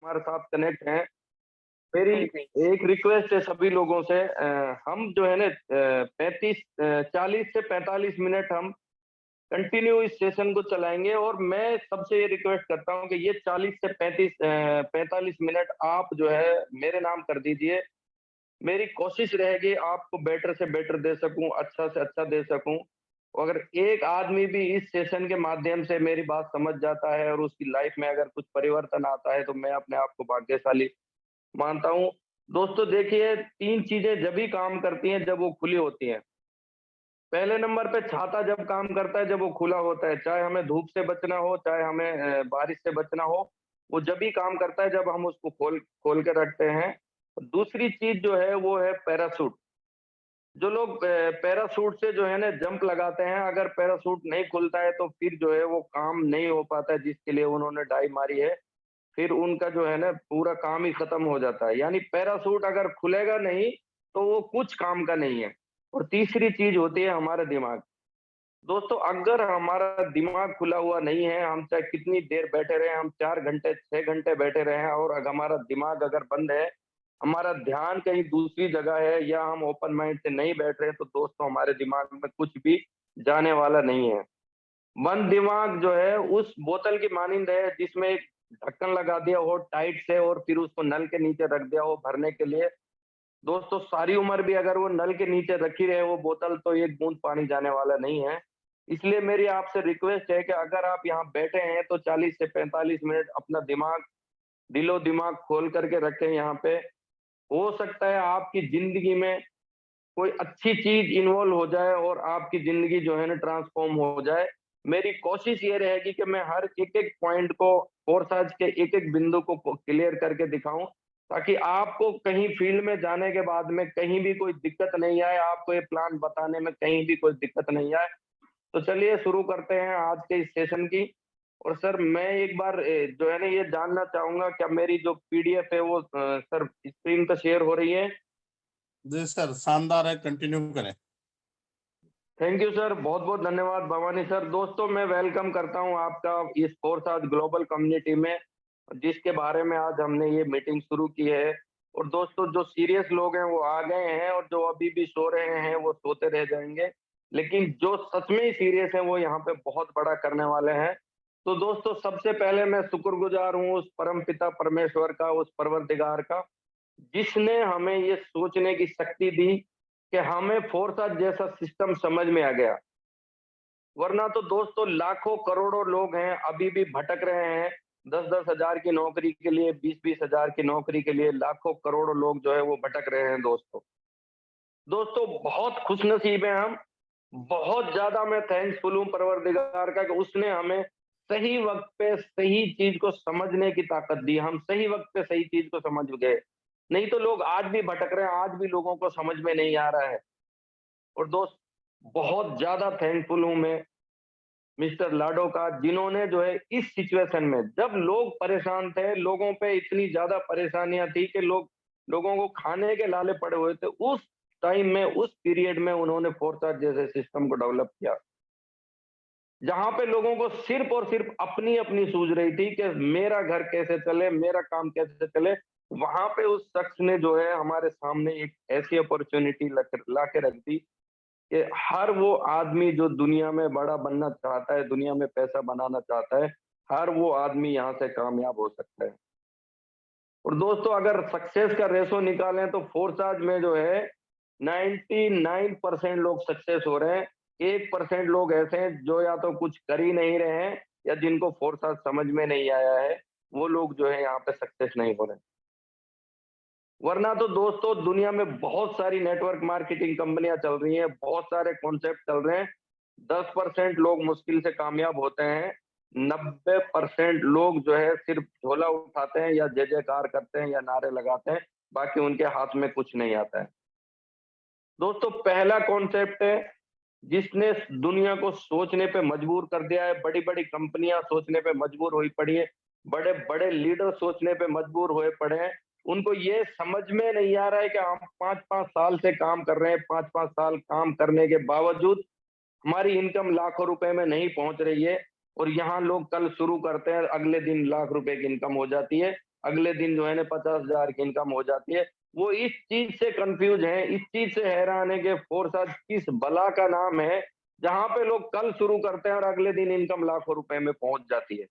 हमारे साथ कनेक्ट हैं। मेरी एक रिक्वेस्ट है सभी लोगों से, हम जो है ना 40 से 45 मिनट हम कंटिन्यू इस सेशन को चलाएंगे और मैं सबसे ये रिक्वेस्ट करता हूँ कि ये 40 से 45 मिनट आप जो है मेरे नाम कर दीजिए। मेरी कोशिश रहेगी आपको बेटर से बेटर दे सकूं, अच्छा से अच्छा दे सकूं। अगर एक आदमी भी इस सेशन के माध्यम से मेरी बात समझ जाता है और उसकी लाइफ में अगर कुछ परिवर्तन आता है तो मैं अपने आप को भाग्यशाली मानता हूँ। दोस्तों देखिए, 3 चीजें जब भी काम करती हैं जब वो खुली होती हैं। पहले नंबर पे छाता जब काम करता है जब वो खुला होता है, चाहे हमें धूप से बचना हो, चाहे हमें बारिश से बचना हो, वो जब भी काम करता है जब हम उसको खोल खोल के रखते हैं। दूसरी चीज जो है वो है पैराशूट। जो लोग पैराशूट से जो है ना जंप लगाते हैं, अगर पैराशूट नहीं खुलता है तो फिर जो है वो काम नहीं हो पाता है जिसके लिए उन्होंने डाई मारी है। फिर उनका जो है ना पूरा काम ही खत्म हो जाता है। यानी पैराशूट अगर खुलेगा नहीं तो वो कुछ काम का नहीं है। और तीसरी चीज होती है हमारा दिमाग। दोस्तों अगर हमारा दिमाग खुला हुआ नहीं है, हम चाहे कितनी देर बैठे रहे, हम 4 घंटे 6 घंटे बैठे रहे और अगर हमारा दिमाग अगर बंद है, हमारा ध्यान कहीं दूसरी जगह है या हम ओपन माइंड से नहीं बैठ रहे, तो दोस्तों हमारे दिमाग में कुछ भी जाने वाला नहीं है। बंद दिमाग जो है उस बोतल की मानिंद है जिसमें एक ढक्कन लगा दिया हो टाइट से और फिर उसको नल के नीचे रख दिया हो भरने के लिए। दोस्तों सारी उम्र भी अगर वो नल के नीचे रखी रहे वो बोतल, तो एक बूंद पानी जाने वाला नहीं है। इसलिए मेरी आपसे रिक्वेस्ट है कि अगर आप यहाँ बैठे हैं तो 40 से 45 मिनट अपना दिमाग, दिलो दिमाग खोल करके रखें यहाँ पे। हो सकता है आपकी जिंदगी में कोई अच्छी चीज इन्वॉल्व हो जाए और आपकी जिंदगी जो है ना ट्रांसफॉर्म हो जाए। मेरी कोशिश ये रहेगी कि मैं हर एक एक पॉइंट को, कोर्स आज के एक एक बिंदु को क्लियर करके दिखाऊं, ताकि आपको कहीं फील्ड में जाने के बाद में कहीं भी कोई दिक्कत नहीं आए, आपको ये प्लान बताने में कहीं भी कोई दिक्कत नहीं आए। तो चलिए शुरू करते हैं आज के इस सेशन की। और सर मैं एक बार जो है ना ये जानना चाहूंगा, क्या मेरी जो पीडीएफ है वो सर स्क्रीन पर शेयर हो रही है? जी सर, शानदार है, कंटिन्यू करें। थैंक यू सर, बहुत बहुत धन्यवाद भवानी सर। दोस्तों मैं वेलकम करता हूं आपका इस कोर्स आज ग्लोबल कम्युनिटी में, जिसके बारे में आज हमने ये मीटिंग शुरू की है। और दोस्तों जो सीरियस लोग हैं वो आ गए हैं और जो अभी भी सो रहे हैं वो सोते रह जाएंगे, लेकिन जो सच में ही सीरियस है वो यहाँ पे बहुत बड़ा करने वाले हैं। तो दोस्तों सबसे पहले मैं शुक्रगुजार हूँ उस परम पिता परमेश्वर का, उस परवरदिगार का, जिसने हमें ये सोचने की शक्ति दी कि हमें फोर्सा जैसा सिस्टम समझ में आ गया। वरना तो दोस्तों लाखों करोड़ों लोग हैं अभी भी भटक रहे हैं। 10-10 हजार की नौकरी के लिए, 20-20 हजार की नौकरी के लिए लाखों करोड़ों लोग जो है वो भटक रहे हैं दोस्तों। दोस्तों बहुत खुशनसीब हैं हम। बहुत ज्यादा मैं थैंक्सफुल हूँ परवरदिगार का कि उसने हमें सही वक्त पे सही चीज को समझने की ताकत दी। हम सही वक्त पे सही चीज को समझ गए। नहीं तो लोग आज भी भटक रहे हैं, आज भी लोगों को समझ में नहीं आ रहा है। और दोस्त बहुत ज्यादा थैंकफुल हूं मैं मिस्टर लाडो का, जिन्होंने जो है इस सिचुएशन में, जब लोग परेशान थे, लोगों पे इतनी ज्यादा परेशानियां थी कि लोगों को खाने के लाले पड़े हुए थे, उस टाइम में, उस पीरियड में उन्होंने फोरचार्ज जैसे सिस्टम को डेवलप किया, जहां पे लोगों को सिर्फ और सिर्फ अपनी अपनी सूझ रही थी कि मेरा घर कैसे चले, मेरा काम कैसे चले। वहां पे उस शख्स ने जो है हमारे सामने एक ऐसी अपॉर्चुनिटी ला के रख दी कि हर वो आदमी जो दुनिया में बड़ा बनना चाहता है, दुनिया में पैसा बनाना चाहता है, हर वो आदमी यहाँ से कामयाब हो सकता है। और दोस्तों अगर सक्सेस का रेशो निकालें तो फोर्साज में जो है 99% लोग सक्सेस हो रहे हैं। 1% लोग ऐसे हैं जो या तो कुछ कर ही नहीं रहे हैं या जिनको फोर्साज समझ में नहीं आया है, वो लोग जो है यहाँ पे सक्सेस नहीं हो रहे हैं। वरना तो दोस्तों दुनिया में बहुत सारी नेटवर्क मार्केटिंग कंपनियां चल रही हैं, बहुत सारे कॉन्सेप्ट चल रहे हैं। 10% लोग मुश्किल से कामयाब होते हैं। 90% लोग जो है सिर्फ झोला उठाते हैं या जय जयकार करते हैं या नारे लगाते हैं, बाकी उनके हाथ में कुछ नहीं आता है। दोस्तों पहला कॉन्सेप्ट है जिसने दुनिया को सोचने पे मजबूर कर दिया है। बड़ी बड़ी कंपनियां सोचने पे मजबूर हुई पड़ी है, बड़े बड़े लीडर सोचने पे मजबूर हुए पड़े हैं। उनको ये समझ में नहीं आ रहा है कि हम 5-5 साल से काम कर रहे हैं, 5-5 साल काम करने के बावजूद हमारी इनकम लाखों रुपए में नहीं पहुंच रही है। और यहाँ लोग कल शुरू करते हैं, अगले दिन लाख रुपए की इनकम हो जाती है। अगले दिन जो है ना 50,000 की इनकम हो जाती है। वो इस चीज से कंफ्यूज हैं, इस चीज से हैरान है कि फोर्स आज किस बला का नाम है जहां पे लोग कल शुरू करते हैं और अगले दिन इनकम लाखों रुपए में पहुंच जाती है।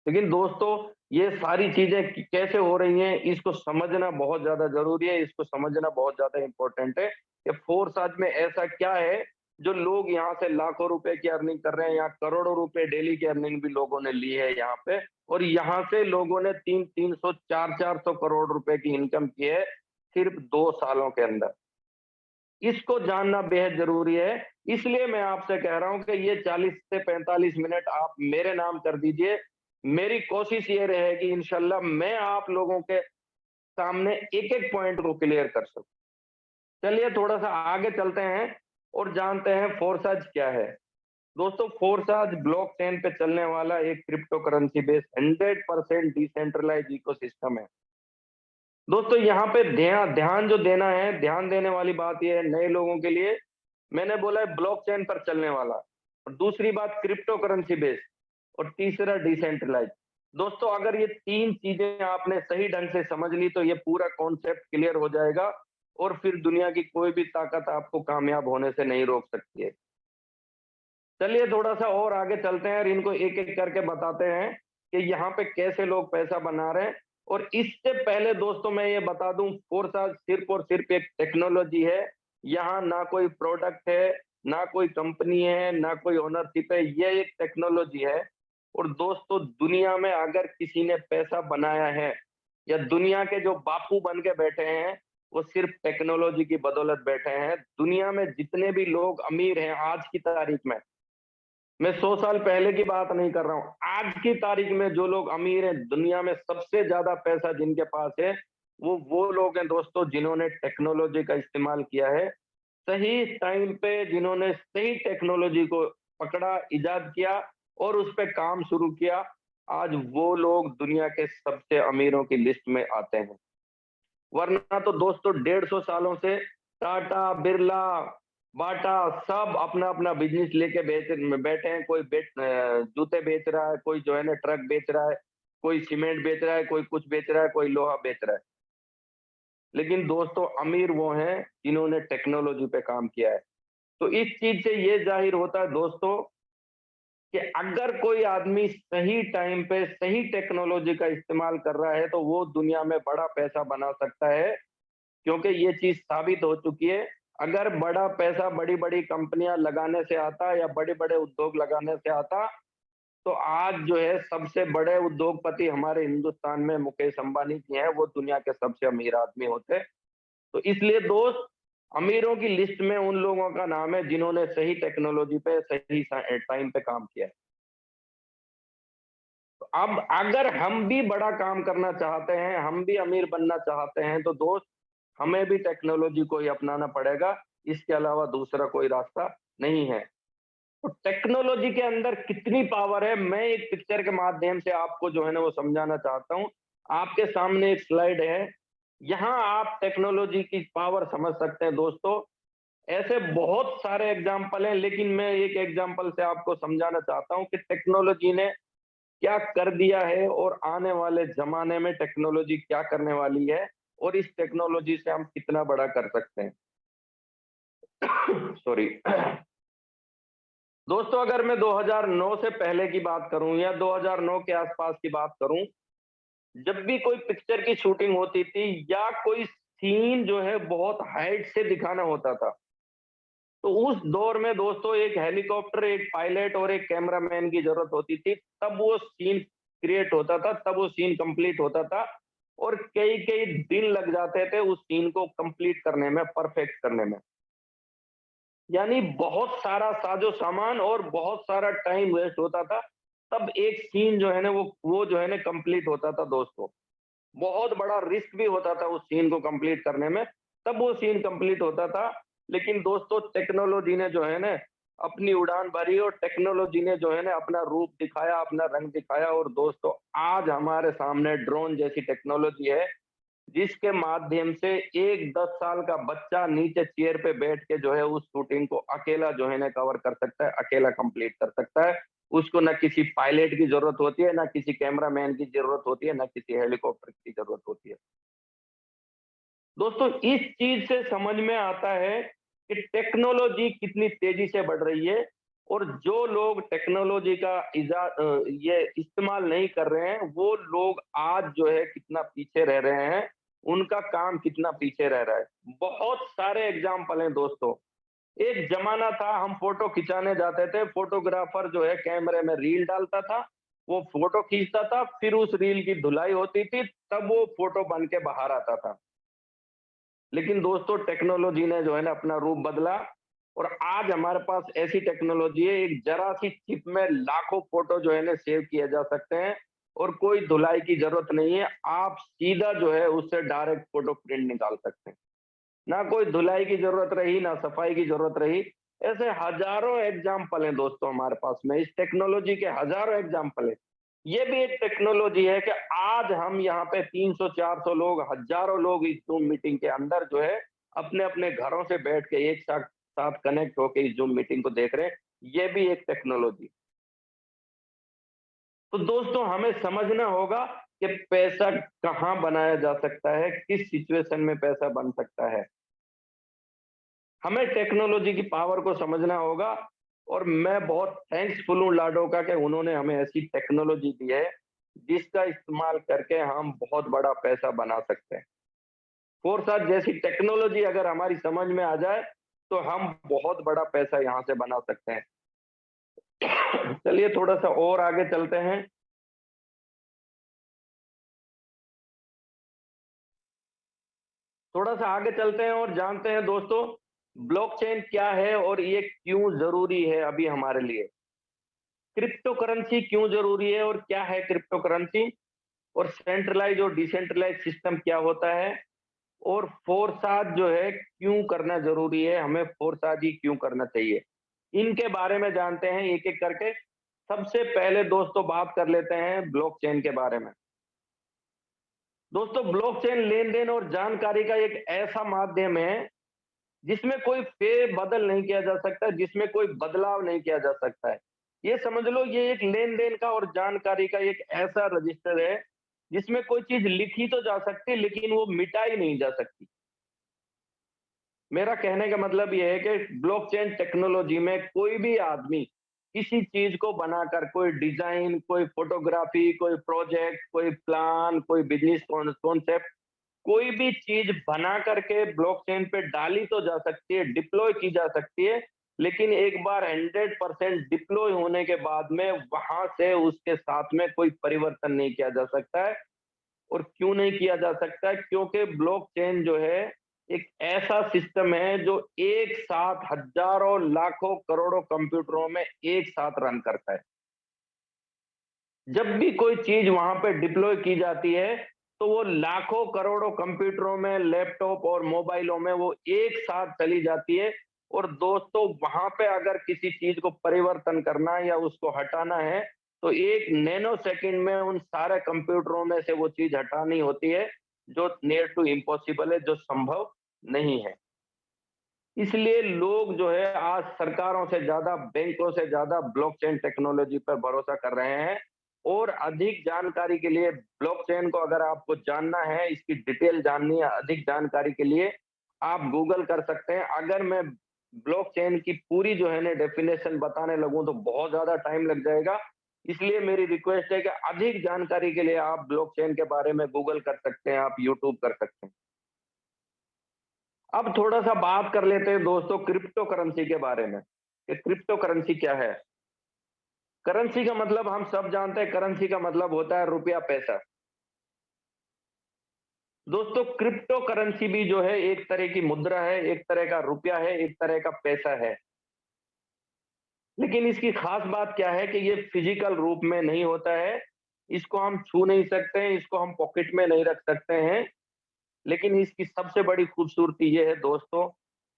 लेकिन दोस्तों ये सारी चीजें कैसे हो रही हैं इसको समझना बहुत ज्यादा जरूरी है, इसको समझना बहुत ज्यादा इंपॉर्टेंट है कि फोर्स आज में ऐसा क्या है जो लोग यहाँ से लाखों रुपए की अर्निंग कर रहे हैं, यहाँ करोड़ों रुपए डेली की अर्निंग भी लोगों ने ली है यहाँ पे, और यहाँ से लोगों ने 300 400 करोड़ रुपए की इनकम की है सिर्फ 2 सालों के अंदर। इसको जानना बेहद जरूरी है। इसलिए मैं आपसे कह रहा हूं कि ये 40 से 45 मिनट आप मेरे नाम कर दीजिए। मेरी कोशिश ये रहेगी इंशाल्लाह मैं आप लोगों के सामने एक-एक पॉइंट को क्लियर कर सकूं। चलिए थोड़ा सा आगे चलते हैं और जानते हैं फोर्साज क्या है। दोस्तों फोर्साज ब्लॉकचेन पे चलने वाला एक cryptocurrency based 100% decentralised ecosystem है। दोस्तों यहाँ पे ध्यान ध्यान जो देना है, ध्यान देने वाली बात यह है नए लोगों के लिए, मैंने बोला है ब्लॉकचेन पर चलने वाला, और दूसरी बात क्रिप्टो करेंसी बेस्ड, और तीसरा डिसेंट्रलाइज। दोस्तों अगर ये 3 चीजें आपने सही ढंग से समझ ली तो ये पूरा कॉन्सेप्ट क्लियर हो जाएगा और फिर दुनिया की कोई भी ताकत आपको कामयाब होने से नहीं रोक सकती है। चलिए थोड़ा सा और आगे चलते हैं और इनको एक-एक करके बताते हैं कि यहाँ पे कैसे लोग पैसा बना रहे हैं। और इससे पहले दोस्तों मैं ये बता दूं फोर्सा सिर्फ और सिर्फ एक टेक्नोलॉजी है। यहाँ ना कोई प्रोडक्ट है, ना कोई कंपनी है, ना कोई ओनरशिप है, ये एक टेक्नोलॉजी है। और दोस्तों दुनिया में अगर किसी ने पैसा बनाया है या दुनिया के जो बापू बन के बैठे हैं वो सिर्फ टेक्नोलॉजी की बदौलत बैठे हैं। दुनिया में जितने भी लोग अमीर हैं आज की तारीख में, मैं 100 साल पहले की बात नहीं कर रहा हूँ, आज की तारीख में जो लोग अमीर हैं दुनिया में सबसे ज्यादा पैसा जिनके पास है वो लोग हैं दोस्तों जिन्होंने टेक्नोलॉजी का इस्तेमाल किया है सही टाइम पे, जिन्होंने सही टेक्नोलॉजी को पकड़ा, इजाद किया और उस पे काम शुरू किया। आज वो लोग दुनिया के सबसे अमीरों की लिस्ट में आते हैं। वरना तो दोस्तों 150 सालों से टाटा, बिरला, बाटा सब अपना अपना बिजनेस लेके बैठे हैं। कोई जूते बेच रहा है, कोई जो है ना ट्रक बेच रहा है, कोई सीमेंट बेच रहा है, कोई कुछ बेच रहा है, कोई लोहा बेच रहा है। लेकिन दोस्तों अमीर वो हैं जिन्होंने टेक्नोलॉजी पे काम किया है। तो इस चीज से ये जाहिर होता है दोस्तों कि अगर कोई आदमी सही टाइम पे सही टेक्नोलॉजी का इस्तेमाल कर रहा है तो वो दुनिया में बड़ा पैसा बना सकता है, क्योंकि ये चीज साबित हो चुकी है। अगर बड़ा पैसा बड़ी-बड़ी कंपनियां लगाने से आता या बड़े-बड़े उद्योग लगाने से आता, तो आज जो है सबसे बड़े उद्योगपति हमारे हिंदुस्तान में मुकेश अंबानी जी हैं, वो दुनिया के सबसे अमीर आदमी होते। तो इसलिए दोस्त अमीरों की लिस्ट में उन लोगों का नाम है जिन्होंने सही टेक्नोलॉजी पे सही टाइम पे काम किया है। तो अब अगर हम भी बड़ा काम करना चाहते हैं, हम भी अमीर बनना चाहते हैं तो दोस्त हमें भी टेक्नोलॉजी को ही अपनाना पड़ेगा। इसके अलावा दूसरा कोई रास्ता नहीं है। तो टेक्नोलॉजी के अंदर कितनी पावर है मैं एक पिक्चर के माध्यम से आपको जो है ना वो समझाना चाहता हूँ। आपके सामने एक स्लाइड है। यहाँ आप टेक्नोलॉजी की पावर समझ सकते हैं दोस्तों। ऐसे बहुत सारे एग्जाम्पल हैं लेकिन मैं एक एग्जाम्पल से आपको समझाना चाहता हूँ कि टेक्नोलॉजी ने क्या कर दिया है और आने वाले जमाने में टेक्नोलॉजी क्या करने वाली है और इस टेक्नोलॉजी से हम कितना बड़ा कर सकते हैं। सॉरी दोस्तों अगर मैं 2009 से पहले की बात करूं या 2009 के आसपास की बात करूं, जब भी कोई पिक्चर की शूटिंग होती थी या कोई सीन जो है बहुत हाइट से दिखाना होता था, तो उस दौर में दोस्तों एक हेलीकॉप्टर, एक पायलट और एक कैमरामैन की जरूरत होती थी। तब वो सीन क्रिएट होता था, तब वो सीन कंप्लीट होता था और कई कई दिन लग जाते थे उस सीन को कंप्लीट करने में, परफेक्ट करने में। यानी बहुत सारा साजो सामान और बहुत सारा टाइम वेस्ट होता था, तब एक सीन जो है ना वो जो है ना कंप्लीट होता था दोस्तों। बहुत बड़ा रिस्क भी होता था उस सीन को कंप्लीट करने में, तब वो सीन कंप्लीट होता था। लेकिन दोस्तों टेक्नोलॉजी ने जो है ना अपनी उड़ान भरी और टेक्नोलॉजी ने जो है ना अपना रूप दिखाया, अपना रंग दिखाया। और दोस्तों आज हमारे सामने ड्रोन जैसी टेक्नोलॉजी है जिसके माध्यम से एक 10 साल का बच्चा नीचे चेयर पे बैठ के जो है उस शूटिंग को अकेला जो है ना कवर कर सकता है, अकेला कंप्लीट कर सकता है। उसको ना किसी पायलट की जरूरत होती है, ना किसी कैमरामैन की जरूरत होती है, ना किसी हेलीकॉप्टर की जरूरत होती है। दोस्तों, इस चीज से समझ में आता है कि टेक्नोलॉजी कितनी तेजी से बढ़ रही है, और जो लोग टेक्नोलॉजी का ये इस्तेमाल नहीं कर रहे हैं, वो लोग आज जो है कितना पीछे रह रहे हैं, उनका काम कितना पीछे रह रहा है। बहुत सारे एग्जाम्पल हैं दोस्तों। एक जमाना था, हम फोटो खिंचाने जाते थे, फोटोग्राफर जो है कैमरे में रील डालता था, वो फोटो खींचता था, फिर उस रील की धुलाई होती थी, तब वो फोटो बन के बाहर आता था। लेकिन दोस्तों, टेक्नोलॉजी ने जो है ना अपना रूप बदला, और आज हमारे पास ऐसी टेक्नोलॉजी है, एक जरा सी चिप में लाखों फोटो जो है ना सेव किए जा सकते हैं, और कोई धुलाई की जरूरत नहीं है। आप सीधा जो है उससे डायरेक्ट फोटो प्रिंट निकाल सकते हैं। ना कोई धुलाई की जरूरत रही, ना सफाई की जरूरत रही। ऐसे हजारों एग्जाम्पल हैं दोस्तों हमारे पास में, इस टेक्नोलॉजी के हजारों एग्जाम्पल है। ये भी एक टेक्नोलॉजी है कि आज हम यहाँ पे 300-400 लोग, हजारों लोग इस जूम मीटिंग के अंदर जो है अपने अपने घरों से बैठ के एक साथ साथ कनेक्ट होके इस जूम मीटिंग को देख रहे हैं। ये भी एक टेक्नोलॉजी। तो दोस्तों, हमें समझना होगा कि पैसा कहाँ बनाया जा सकता है, किस सिचुएशन में पैसा बन सकता है। हमें टेक्नोलॉजी की पावर को समझना होगा, और मैं बहुत थैंक्सफुल हूँ लाडो का कि उन्होंने हमें ऐसी टेक्नोलॉजी दी है जिसका इस्तेमाल करके हम बहुत बड़ा पैसा बना सकते हैं। फोरसात जैसी टेक्नोलॉजी अगर हमारी समझ में आ जाए, तो हम बहुत बड़ा पैसा यहाँ से बना सकते हैं। चलिए थोड़ा सा और आगे चलते हैं। थोड़ा सा आगे चलते हैं और जानते हैं दोस्तों, ब्लॉकचेन क्या है और ये क्यों जरूरी है अभी हमारे लिए। क्रिप्टो करेंसी क्यों जरूरी है और क्या है क्रिप्टो करेंसी, और सेंट्रलाइज और डिसेंट्रलाइज सिस्टम क्या होता है, और फोरसाज जो है क्यों करना जरूरी है, हमें फोरसाज ही क्यों करना चाहिए, इनके बारे में जानते हैं एक एक करके। सबसे पहले दोस्तों बात कर लेते हैं ब्लॉकचेन के बारे में। दोस्तों, ब्लॉकचेन लेन देन और जानकारी का एक ऐसा माध्यम है जिसमें कोई फेरबदल नहीं किया जा सकता, जिसमें कोई बदलाव नहीं किया जा सकता है। ये समझ लो, ये एक लेन-देन का और जानकारी का एक ऐसा रजिस्टर है, जिसमें कोई चीज़ लिखी तो जा सकती है, लेकिन वो मिटाई नहीं जा सकती। मेरा कहने का मतलब ये है कि ब्लॉकचेन टेक्नोलॉजी में कोई भी आदमी किसी चीज़ को बनाकर, कोई डिज़ाइन, कोई फ़ोटोग्राफ़ी, कोई प्रोजेक्ट, कोई प्लान, कोई बिज़नेस कॉन्सेप्ट, कोई भी चीज बना करके ब्लॉकचेन पे डाली तो जा सकती है, डिप्लॉय की जा सकती है, लेकिन एक बार 100% डिप्लॉय होने के बाद में वहां से उसके साथ में कोई परिवर्तन नहीं किया जा सकता है। और क्यों नहीं किया जा सकता है? क्योंकि ब्लॉकचेन जो है एक ऐसा सिस्टम है जो एक साथ हजारों, लाखों, करोड़ों कंप्यूटरों में एक साथ रन करता है। जब भी कोई चीज वहां पे डिप्लॉय की जाती है, तो वो लाखों करोड़ों कंप्यूटरों में, लैपटॉप और मोबाइलों में वो एक साथ चली जाती है। और दोस्तों, वहां पे अगर किसी चीज को परिवर्तन करना है या उसको हटाना है, तो एक नैनो सेकंड में उन सारे कंप्यूटरों में से वो चीज हटानी होती है, जो नियर टू इम्पॉसिबल है, जो संभव नहीं है। इसलिए लोग जो है आज सरकारों से ज्यादा, बैंकों से ज्यादा ब्लॉकचेन टेक्नोलॉजी पर भरोसा कर रहे हैं। और अधिक जानकारी के लिए, ब्लॉकचेन को अगर आपको जानना है, इसकी डिटेल जाननी है, अधिक जानकारी के लिए आप गूगल कर सकते हैं। अगर मैं ब्लॉकचेन की पूरी जो है ना डेफिनेशन बताने लगूं तो बहुत ज्यादा टाइम लग जाएगा। इसलिए मेरी रिक्वेस्ट है कि अधिक जानकारी के लिए आप ब्लॉकचेन के बारे में गूगल कर सकते हैं, आप यूट्यूब कर सकते हैं। अब थोड़ा सा बात कर लेते हैं दोस्तों क्रिप्टो करेंसी के बारे में, कि क्रिप्टो करेंसी क्या है। करेंसी का मतलब हम सब जानते हैं, करेंसी का मतलब होता है रुपया, पैसा। दोस्तों, क्रिप्टो करेंसी भी जो है एक तरह की मुद्रा है, एक तरह का रुपया है, एक तरह का पैसा है। लेकिन इसकी खास बात क्या है कि ये फिजिकल रूप में नहीं होता है, इसको हम छू नहीं सकते हैं, इसको हम पॉकेट में नहीं रख सकते हैं। लेकिन इसकी सबसे बड़ी खूबसूरती ये है दोस्तों,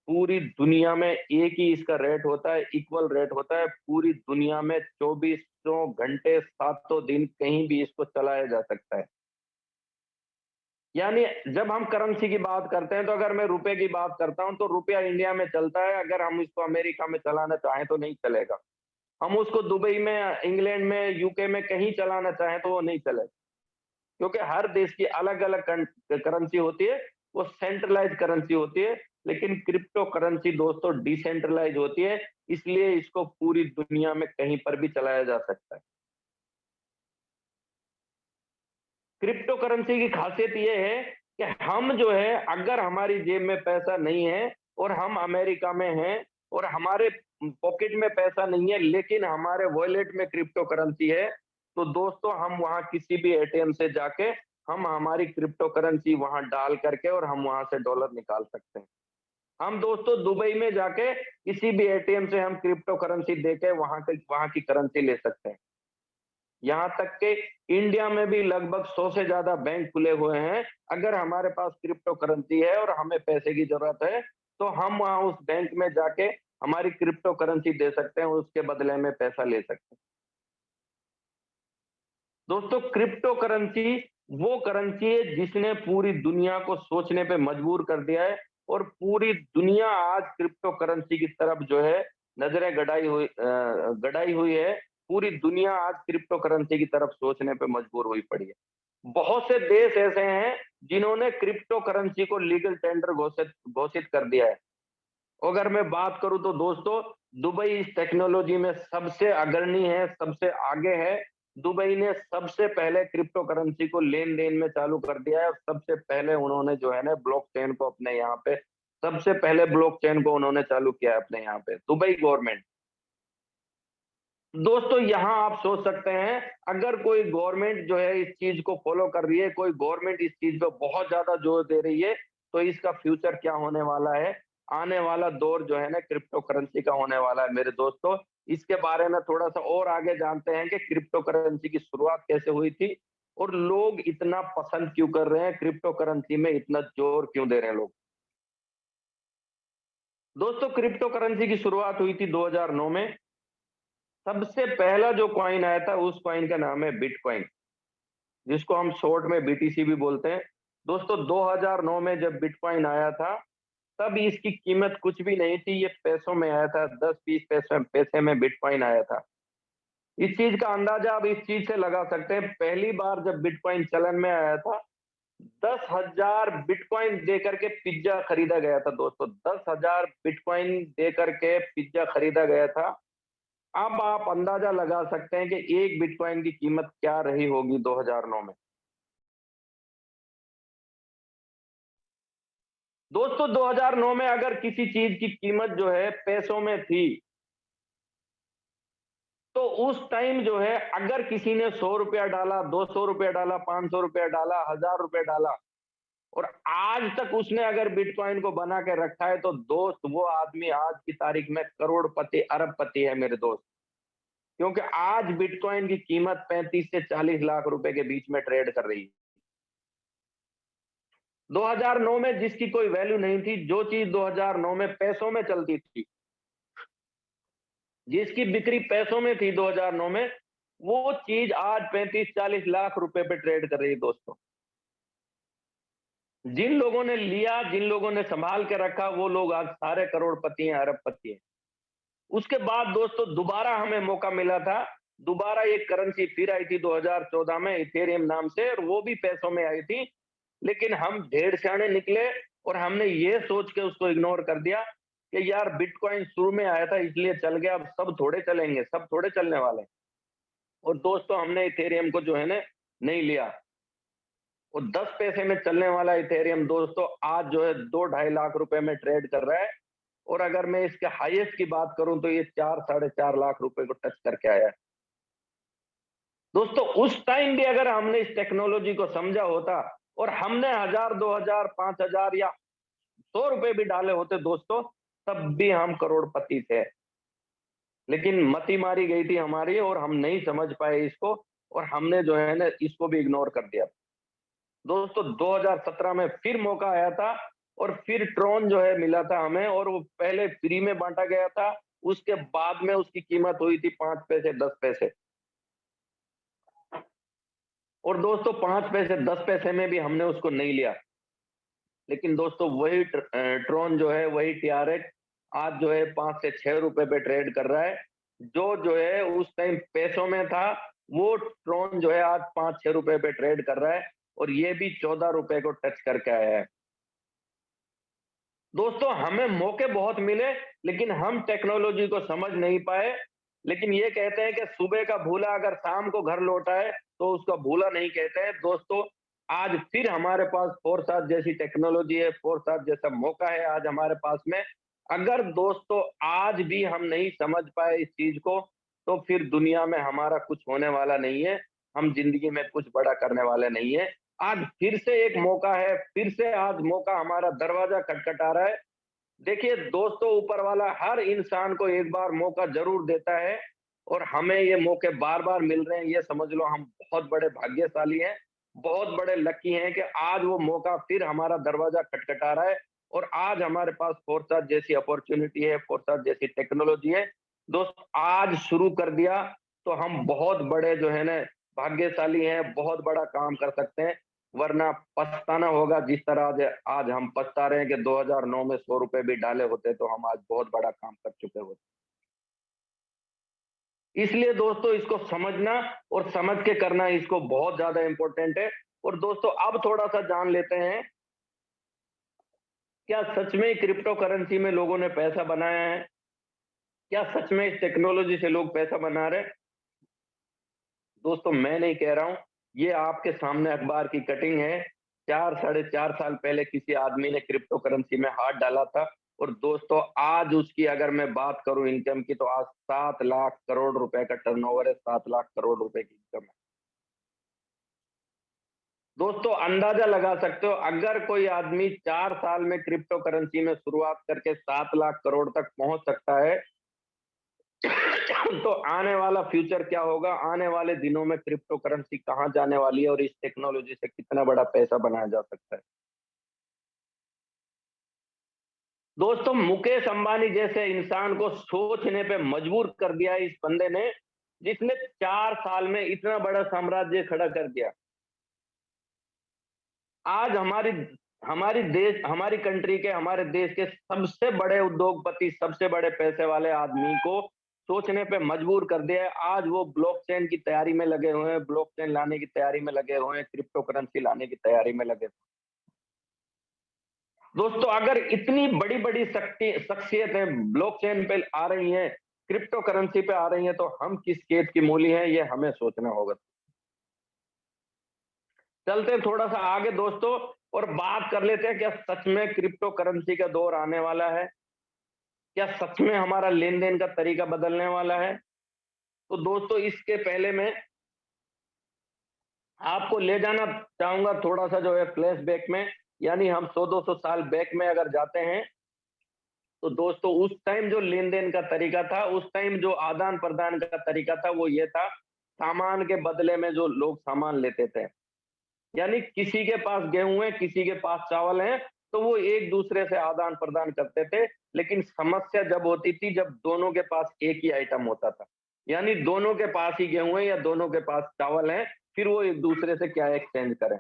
पूरी दुनिया में एक ही इसका रेट होता है, इक्वल रेट होता है। पूरी दुनिया में 2400 घंटे, सातों दिन कहीं भी इसको चलाया जा सकता है। यानी जब हम करेंसी की बात करते हैं, तो अगर मैं रुपए की बात करता हूं, तो रुपया इंडिया में चलता है, अगर हम इसको अमेरिका में चलाना चाहें तो नहीं चलेगा। हम उसको दुबई में, इंग्लैंड में, यूके में कहीं चलाना चाहें तो वो नहीं चलेगा, क्योंकि हर देश की अलग अलग करेंसी होती है, वो सेंट्रलाइज करेंसी होती है। लेकिन क्रिप्टो करेंसी दोस्तों डिसेंट्रलाइज होती है, इसलिए इसको पूरी दुनिया में कहीं पर भी चलाया जा सकता है। क्रिप्टो करेंसी की खासियत ये है कि हम जो है, अगर हमारी जेब में पैसा नहीं है और हम अमेरिका में हैं और हमारे पॉकेट में पैसा नहीं है, लेकिन हमारे वॉलेट में क्रिप्टो करेंसी है, तो दोस्तों हम वहां किसी भी एटीएम से जाके हम हमारी क्रिप्टो करेंसी वहां डाल करके और हम वहां से डॉलर निकाल सकते हैं। हम दोस्तों दुबई में जाके किसी भी एटीएम से हम क्रिप्टो करेंसी देके वहां की करेंसी ले सकते हैं। यहाँ तक कि इंडिया में भी लगभग 100 से ज्यादा बैंक खुले हुए हैं। अगर हमारे पास क्रिप्टो करेंसी है और हमें पैसे की जरूरत है, तो हम वहां उस बैंक में जाके हमारी क्रिप्टो करेंसी दे सकते हैं, उसके बदले में पैसा ले सकते हैं। दोस्तों क्रिप्टो करेंसी वो करेंसी है जिसने पूरी दुनिया को सोचने पे मजबूर कर दिया है, और पूरी दुनिया आज क्रिप्टो करेंसी की तरफ जो है नजरें गड़ाई हुई है। पूरी दुनिया आज क्रिप्टो करेंसी की तरफ सोचने पे मजबूर हुई पड़ी है। बहुत से देश ऐसे हैं जिन्होंने क्रिप्टो करेंसी को लीगल टेंडर घोषित घोषित कर दिया है। अगर मैं बात करूं तो दोस्तों दुबई इस टेक्नोलॉजी में सबसे अग्रणी है, सबसे आगे है। दुबई ने सबसे पहले क्रिप्टो करेंसी को लेन देन में चालू कर दिया है, और सबसे पहले उन्होंने जो है ना ब्लॉकचेन को अपने यहाँ पे, सबसे पहले ब्लॉकचेन को उन्होंने चालू किया है अपने यहाँ पे, दुबई गवर्नमेंट। दोस्तों यहाँ आप सोच सकते हैं, अगर कोई गवर्नमेंट जो है इस चीज को फॉलो कर रही है, कोई गवर्नमेंट इस चीज पे बहुत ज्यादा जोर दे रही है, तो इसका फ्यूचर क्या होने वाला है। आने वाला दौर जो है ना क्रिप्टो करेंसी का होने वाला है मेरे दोस्तों। इसके बारे में थोड़ा सा और आगे जानते हैं कि क्रिप्टो करेंसी की शुरुआत कैसे हुई थी और लोग इतना पसंद क्यों कर रहे हैं, क्रिप्टो करेंसी में इतना जोर क्यों दे रहे हैं लोग। दोस्तों क्रिप्टो करेंसी की शुरुआत हुई थी 2009 में। सबसे पहला जो कॉइन आया था उस कॉइन का नाम है बिटकॉइन, जिसको हम शॉर्ट में बीटीसी भी बोलते हैं। दोस्तों 2009 में जब बिटकॉइन आया था, तब इसकी कीमत कुछ भी नहीं थी, ये पैसों में आया था, 10-20 पैसे में बिटकॉइन आया था। इस चीज का अंदाजा आप इस चीज से लगा सकते हैं, पहली बार जब बिटकॉइन चलन में आया था, 10,000 बिटकॉइन दे करके पिज्जा खरीदा गया था। दोस्तों 10,000 बिटकॉइन दे करके पिज्जा खरीदा गया था। अब आप अंदाजा लगा सकते हैं कि एक बिटकॉइन की कीमत क्या रही होगी 2009 में। दोस्तों 2009 में अगर किसी चीज की कीमत जो है पैसों में थी, तो उस टाइम जो है अगर किसी ने 100 रुपया डाला, 200 रुपया डाला, 500 रुपया डाला, 1000 रुपया डाला, और आज तक उसने अगर बिटकॉइन को बना के रखा है, तो दोस्त वो आदमी आज की तारीख में करोड़पति, अरबपति है मेरे दोस्त। क्योंकि आज बिटकॉइन की कीमत 35 से 40 लाख रुपए के बीच में ट्रेड कर रही है। 2009 में जिसकी कोई वैल्यू नहीं थी, जो चीज 2009 में पैसों में चलती थी, जिसकी बिक्री पैसों में थी 2009 में, वो चीज आज 35-40 लाख रुपए पे ट्रेड कर रही है दोस्तों। जिन लोगों ने लिया, जिन लोगों ने संभाल के रखा, वो लोग आज सारे करोड़पति हैं, अरबपति हैं। उसके बाद दोस्तों दोबारा हमें मौका मिला था, दोबारा एक करेंसी फिर आई थी 2014 में इथेरियम नाम से, और वो भी पैसों में आई थी। लेकिन हम ढेर सियाने निकले और हमने ये सोच के उसको इग्नोर कर दिया कि यार बिटकॉइन शुरू में आया था इसलिए चल गया, अब सब थोड़े चलेंगे, सब थोड़े चलने वाले। और दोस्तों हमने इथेरियम को जो है ना नहीं लिया। और 10 पैसे में चलने वाला इथेरियम दोस्तों आज जो है 2-2.5 लाख रुपए में ट्रेड कर रहा है। और अगर मैं इसके हाईएस्ट की बात करूं तो ये 4-4.5 लाख रुपए को टच करके आया है। दोस्तों उस टाइम भी अगर हमने इस टेक्नोलॉजी को समझा होता और हमने 1000, 2000, 5000 या 100 रुपए भी डाले होते दोस्तों, तब भी हम करोड़पति थे। लेकिन मती मारी गई थी हमारी और हम नहीं समझ पाए इसको, और हमने जो है ना इसको भी इग्नोर कर दिया। दोस्तों 2017 में फिर मौका आया था और फिर ट्रॉन जो है मिला था हमें, और वो पहले फ्री में बांटा गया था, उसके बाद में उसकी कीमत हुई थी 5 पैसे, 10 पैसे। और दोस्तों 5 पैसे, 10 पैसे में भी हमने उसको नहीं लिया। लेकिन दोस्तों वही ट्रॉन जो है, वही टीआरएक्स आज जो है 5 से 6 रुपए पे ट्रेड कर रहा है। जो है उस टाइम पैसों में था, वो ट्रोन जो है आज 5-6 रुपए पे ट्रेड कर रहा है और ये भी 14 रुपए को टच करके आया है। दोस्तों हमें मौके बहुत मिले, लेकिन हम टेक्नोलॉजी को समझ नहीं पाए। लेकिन ये कहते हैं कि सुबह का भूला अगर शाम को घर लौटा है तो उसका भूला नहीं कहते हैं। दोस्तों आज फिर हमारे पास फोरसात जैसी टेक्नोलॉजी है, फोरसात जैसा मौका है आज हमारे पास में। अगर दोस्तों आज भी हम नहीं समझ पाए इस चीज को, तो फिर दुनिया में हमारा कुछ होने वाला नहीं है, हम जिंदगी में कुछ बड़ा करने वाले नहीं है। आज फिर से एक मौका है, फिर से आज मौका हमारा दरवाजा खटखटा रहा है। देखिए दोस्तों, ऊपर वाला हर इंसान को एक बार मौका जरूर देता है और हमें ये मौके बार-बार मिल रहे हैं। ये समझ लो हम बहुत बड़े भाग्यशाली हैं, बहुत बड़े लकी हैं कि आज वो मौका फिर हमारा दरवाजा खटखटा रहा है और आज हमारे पास फोरसात जैसी अपॉर्च्युनिटी है, फोरसात जैसी टेक्नोलॉजी है। दोस्त आज शुरू कर दिया तो हम बहुत बड़े जो है ना भाग्यशाली हैं, बहुत बड़ा काम कर सकते हैं। वरना पछताना होगा, जिस तरह आज आज हम पछता रहे हैं कि 2009 में 100 रुपए भी डाले होते तो हम आज बहुत बड़ा काम कर चुके होते। इसलिए दोस्तों इसको समझना और समझ के करना इसको बहुत ज्यादा इंपॉर्टेंट है। और दोस्तों अब थोड़ा सा जान लेते हैं, क्या सच में क्रिप्टो करेंसी में लोगों ने पैसा बनाया है? क्या सच में इस टेक्नोलॉजी से लोग पैसा बना रहे हैं? दोस्तों मैं नहीं कह रहा हूं, ये आपके सामने अखबार की कटिंग है। 4 साढ़े 4 साल पहले किसी आदमी ने क्रिप्टो करेंसी में हाथ डाला था और दोस्तों आज उसकी अगर मैं बात करूं इनकम की, तो आज 7 लाख करोड़ रुपए का टर्नओवर है, 7 लाख करोड़ रुपए की इनकम है। दोस्तों अंदाजा लगा सकते हो, अगर कोई आदमी 4 साल में क्रिप्टो करेंसी में शुरुआत करके 7 लाख करोड़ तक पहुंच सकता है, तो आने वाला फ्यूचर क्या होगा? आने वाले दिनों में क्रिप्टो करेंसी कहाँ जाने वाली है और इस टेक्नोलॉजी से कितना बड़ा पैसा बनाया जा सकता है। दोस्तों मुकेश अंबानी जैसे इंसान को सोचने पे मजबूर कर दिया है इस बंदे ने, जिसने 4 साल में इतना बड़ा साम्राज्य खड़ा कर दिया। आज हमारी कंट्री के, हमारे देश के सबसे बड़े उद्योगपति, सबसे बड़े पैसे वाले आदमी को सोचने पे मजबूर कर दिया है। आज वो ब्लॉकचेन की तैयारी में लगे हुए हैं, ब्लॉकचेन लाने की तैयारी में लगे हुए हैं, क्रिप्टो करेंसी लाने की तैयारी में लगे। दोस्तों अगर इतनी बड़ी-बड़ी शख्सियतें ब्लॉकचेन पे आ रही हैं, क्रिप्टो करेंसी पे आ रही हैं, तो हम किस खेत की मूली हैं, ये हमें सोचना होगा। चलते हैं थोड़ा सा आगे दोस्तों और बात कर लेते हैं, क्या सच में क्रिप्टो करेंसी का दौर आने वाला है? क्या सच में हमारा लेन-देन का तरीका बदलने वाला है? तो दोस्तों इसके पहले मैं आपको ले जाना चाहूँगा थोड़ा-सा जो है फ्लैशबैक में, यानी हम 100-200 साल बैक में अगर जाते हैं, तो दोस्तों उस टाइम जो लेन-देन का तरीका था, उस टाइम जो आदान-प्रदान का तरीका था, वो ये था, सामान के बदले में जो लोग सामान लेते थे। यानी किसी के पास गेहूं है, किसी के पास चावल है, तो वो एक दूसरे से आदान प्रदान करते थे। लेकिन समस्या जब होती थी जब दोनों के पास एक ही आइटम होता था, यानी दोनों के पास ही गेहूं है या दोनों के पास चावल है, फिर वो एक दूसरे से क्या एक्सचेंज करें,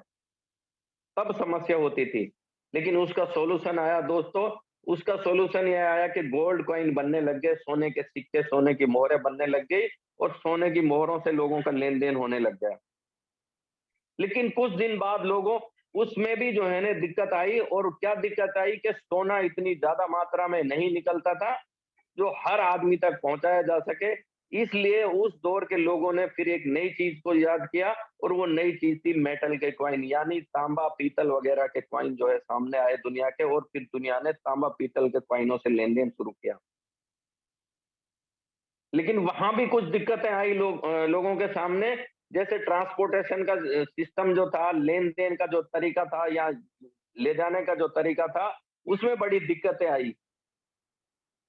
तब समस्या होती थी। लेकिन उसका सॉल्यूशन आया दोस्तों, उसका सॉल्यूशन ये आया कि गोल्ड कॉइन बनने लग गए, सोने के सिक्के, सोने की मोहरें बनने लग गई और सोने की मोहरों से लोगों का लेन देन होने लग गया। लेकिन कुछ दिन बाद लोगों उसमें भी जो है ना दिक्कत आई, और क्या दिक्कत आई कि सोना इतनी ज्यादा मात्रा में नहीं निकलता था जो हर आदमी तक पहुंचाया जा सके। इसलिए उस दौर के लोगों ने फिर एक नई चीज को याद किया और वो नई चीज थी मेटल के कॉइन, यानी तांबा पीतल वगैरह के कॉइन जो है सामने आए दुनिया के, और फिर दुनिया ने तांबा पीतल के कॉइनों से लेन देन शुरू किया। लेकिन वहां भी कुछ दिक्कतें आई लोगों के सामने, जैसे ट्रांसपोर्टेशन का सिस्टम जो था, लेन देन का जो तरीका था या ले जाने का जो तरीका था, उसमें बड़ी दिक्कतें आई।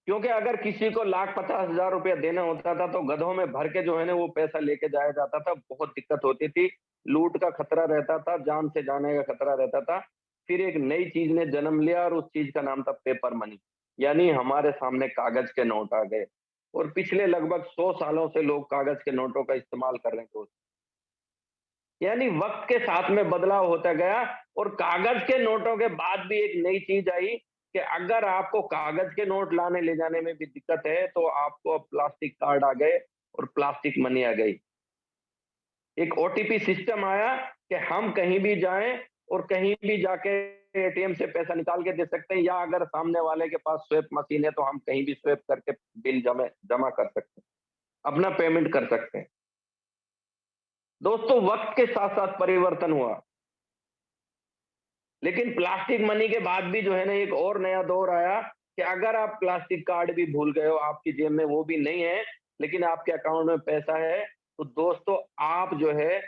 क्योंकि अगर किसी को 1,50,000 रुपया देना होता था तो गधों में भर के जो है ना वो पैसा लेके जाया जाता था, बहुत दिक्कत होती थी, लूट का खतरा रहता था, जान से जाने का खतरा रहता था। फिर एक नई चीज ने जन्म लिया और उस चीज का नाम था पेपर मनी, यानी हमारे सामने कागज के नोट आ गए और पिछले लगभग 100 सालों से लोग कागज के नोटों का इस्तेमाल कर रहे हैं दोस्त। यानी वक्त के साथ में बदलाव होता गया और कागज के नोटों के बाद भी एक नई चीज आई, कि अगर आपको कागज के नोट लाने ले जाने में भी दिक्कत है तो आपको अब प्लास्टिक कार्ड आ गए और प्लास्टिक मनी आ गई। एक ओटीपी सिस्टम आया कि हम कहीं भी जाएं और कहीं भी जाके एटीएम से पैसा निकाल के दे सकते हैं, या अगर सामने वाले के पास स्वेप मशीन है तो हम कहीं भी स्वेप करके बिल जमा कर सकते हैं, अपना पेमेंट कर सकते हैं। दोस्तों, वक्त के साथ साथ परिवर्तन हुआ, लेकिन प्लास्टिक मनी के बाद भी जो है ना एक और नया दौर आया कि अगर आप प्लास्टिक कार्ड भी भूल गए हो, आपकी जेब में वो भी नहीं है, लेकिन आपके अकाउंट में पैसा है, तो दोस्तों आप जो है,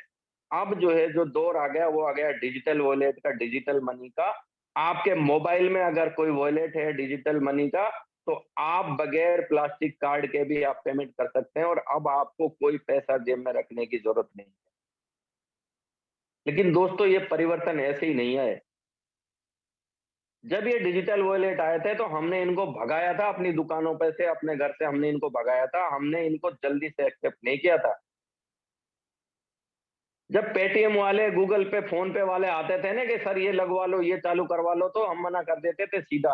अब जो है जो दौर आ गया वो आ गया डिजिटल वॉलेट का, डिजिटल मनी का। आपके मोबाइल में अगर कोई वॉलेट है डिजिटल मनी का, तो आप बगैर प्लास्टिक कार्ड के भी आप पेमेंट कर सकते हैं, और अब आपको कोई पैसा जेब में रखने की जरूरत नहीं है। लेकिन दोस्तों, ये परिवर्तन ऐसे ही नहीं आए। जब ये डिजिटल वॉलेट आए थे तो हमने इनको भगाया था अपनी दुकानों पे से, अपने घर से हमने इनको भगाया था, हमने इनको जल्दी से एक्सेप्ट नहीं किया था। जब पेटीएम वाले, गूगल पे, फोन पे वाले आते थे ना कि सर ये लगवा लो, ये चालू करवा लो, तो हम मना कर देते थे सीधा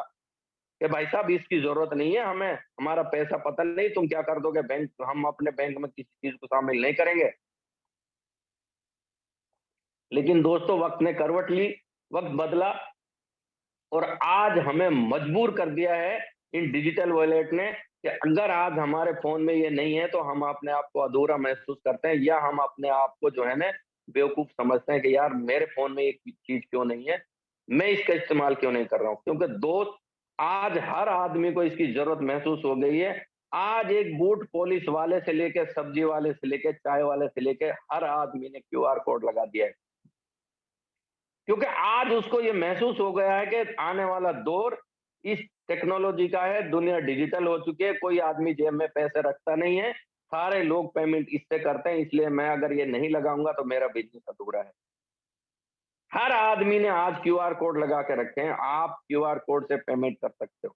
कि भाई साहब इसकी जरूरत नहीं है हमें, हमारा पैसा पता नहीं तुम क्या कर दोगे, बैंक, हम अपने बैंक में किसी चीज को शामिल नहीं करेंगे। लेकिन दोस्तों, वक्त ने करवट ली, वक्त बदला, और आज हमें मजबूर कर दिया है इन डिजिटल वॉलेट ने कि अगर आज हमारे फोन में ये नहीं है तो हम अपने आप को अधूरा महसूस करते हैं, या हम अपने आप को जो है ना बेवकूफ समझते हैं कि यार मेरे फोन में ये चीज क्यों नहीं है, मैं इसका इस्तेमाल क्यों नहीं कर रहा हूँ। क्योंकि दोस्त, आज हर आदमी को इसकी जरूरत महसूस हो गई है। आज एक बूट पॉलिश वाले से लेके, सब्जी वाले से लेके, चाय वाले से लेके, हर आदमी ने क्यूआर कोड लगा दिया है, क्योंकि आज उसको ये महसूस हो गया है कि आने वाला दौर इस टेक्नोलॉजी का है, दुनिया डिजिटल हो चुकी है, कोई आदमी जेब में पैसे रखता नहीं है, सारे लोग पेमेंट इससे करते हैं, इसलिए मैं अगर ये नहीं लगाऊंगा तो मेरा बिजनेस अधूरा है। हर आदमी ने आज क्यूआर कोड लगा के रखे हैं, आप क्यूआर कोड से पेमेंट कर सकते हो,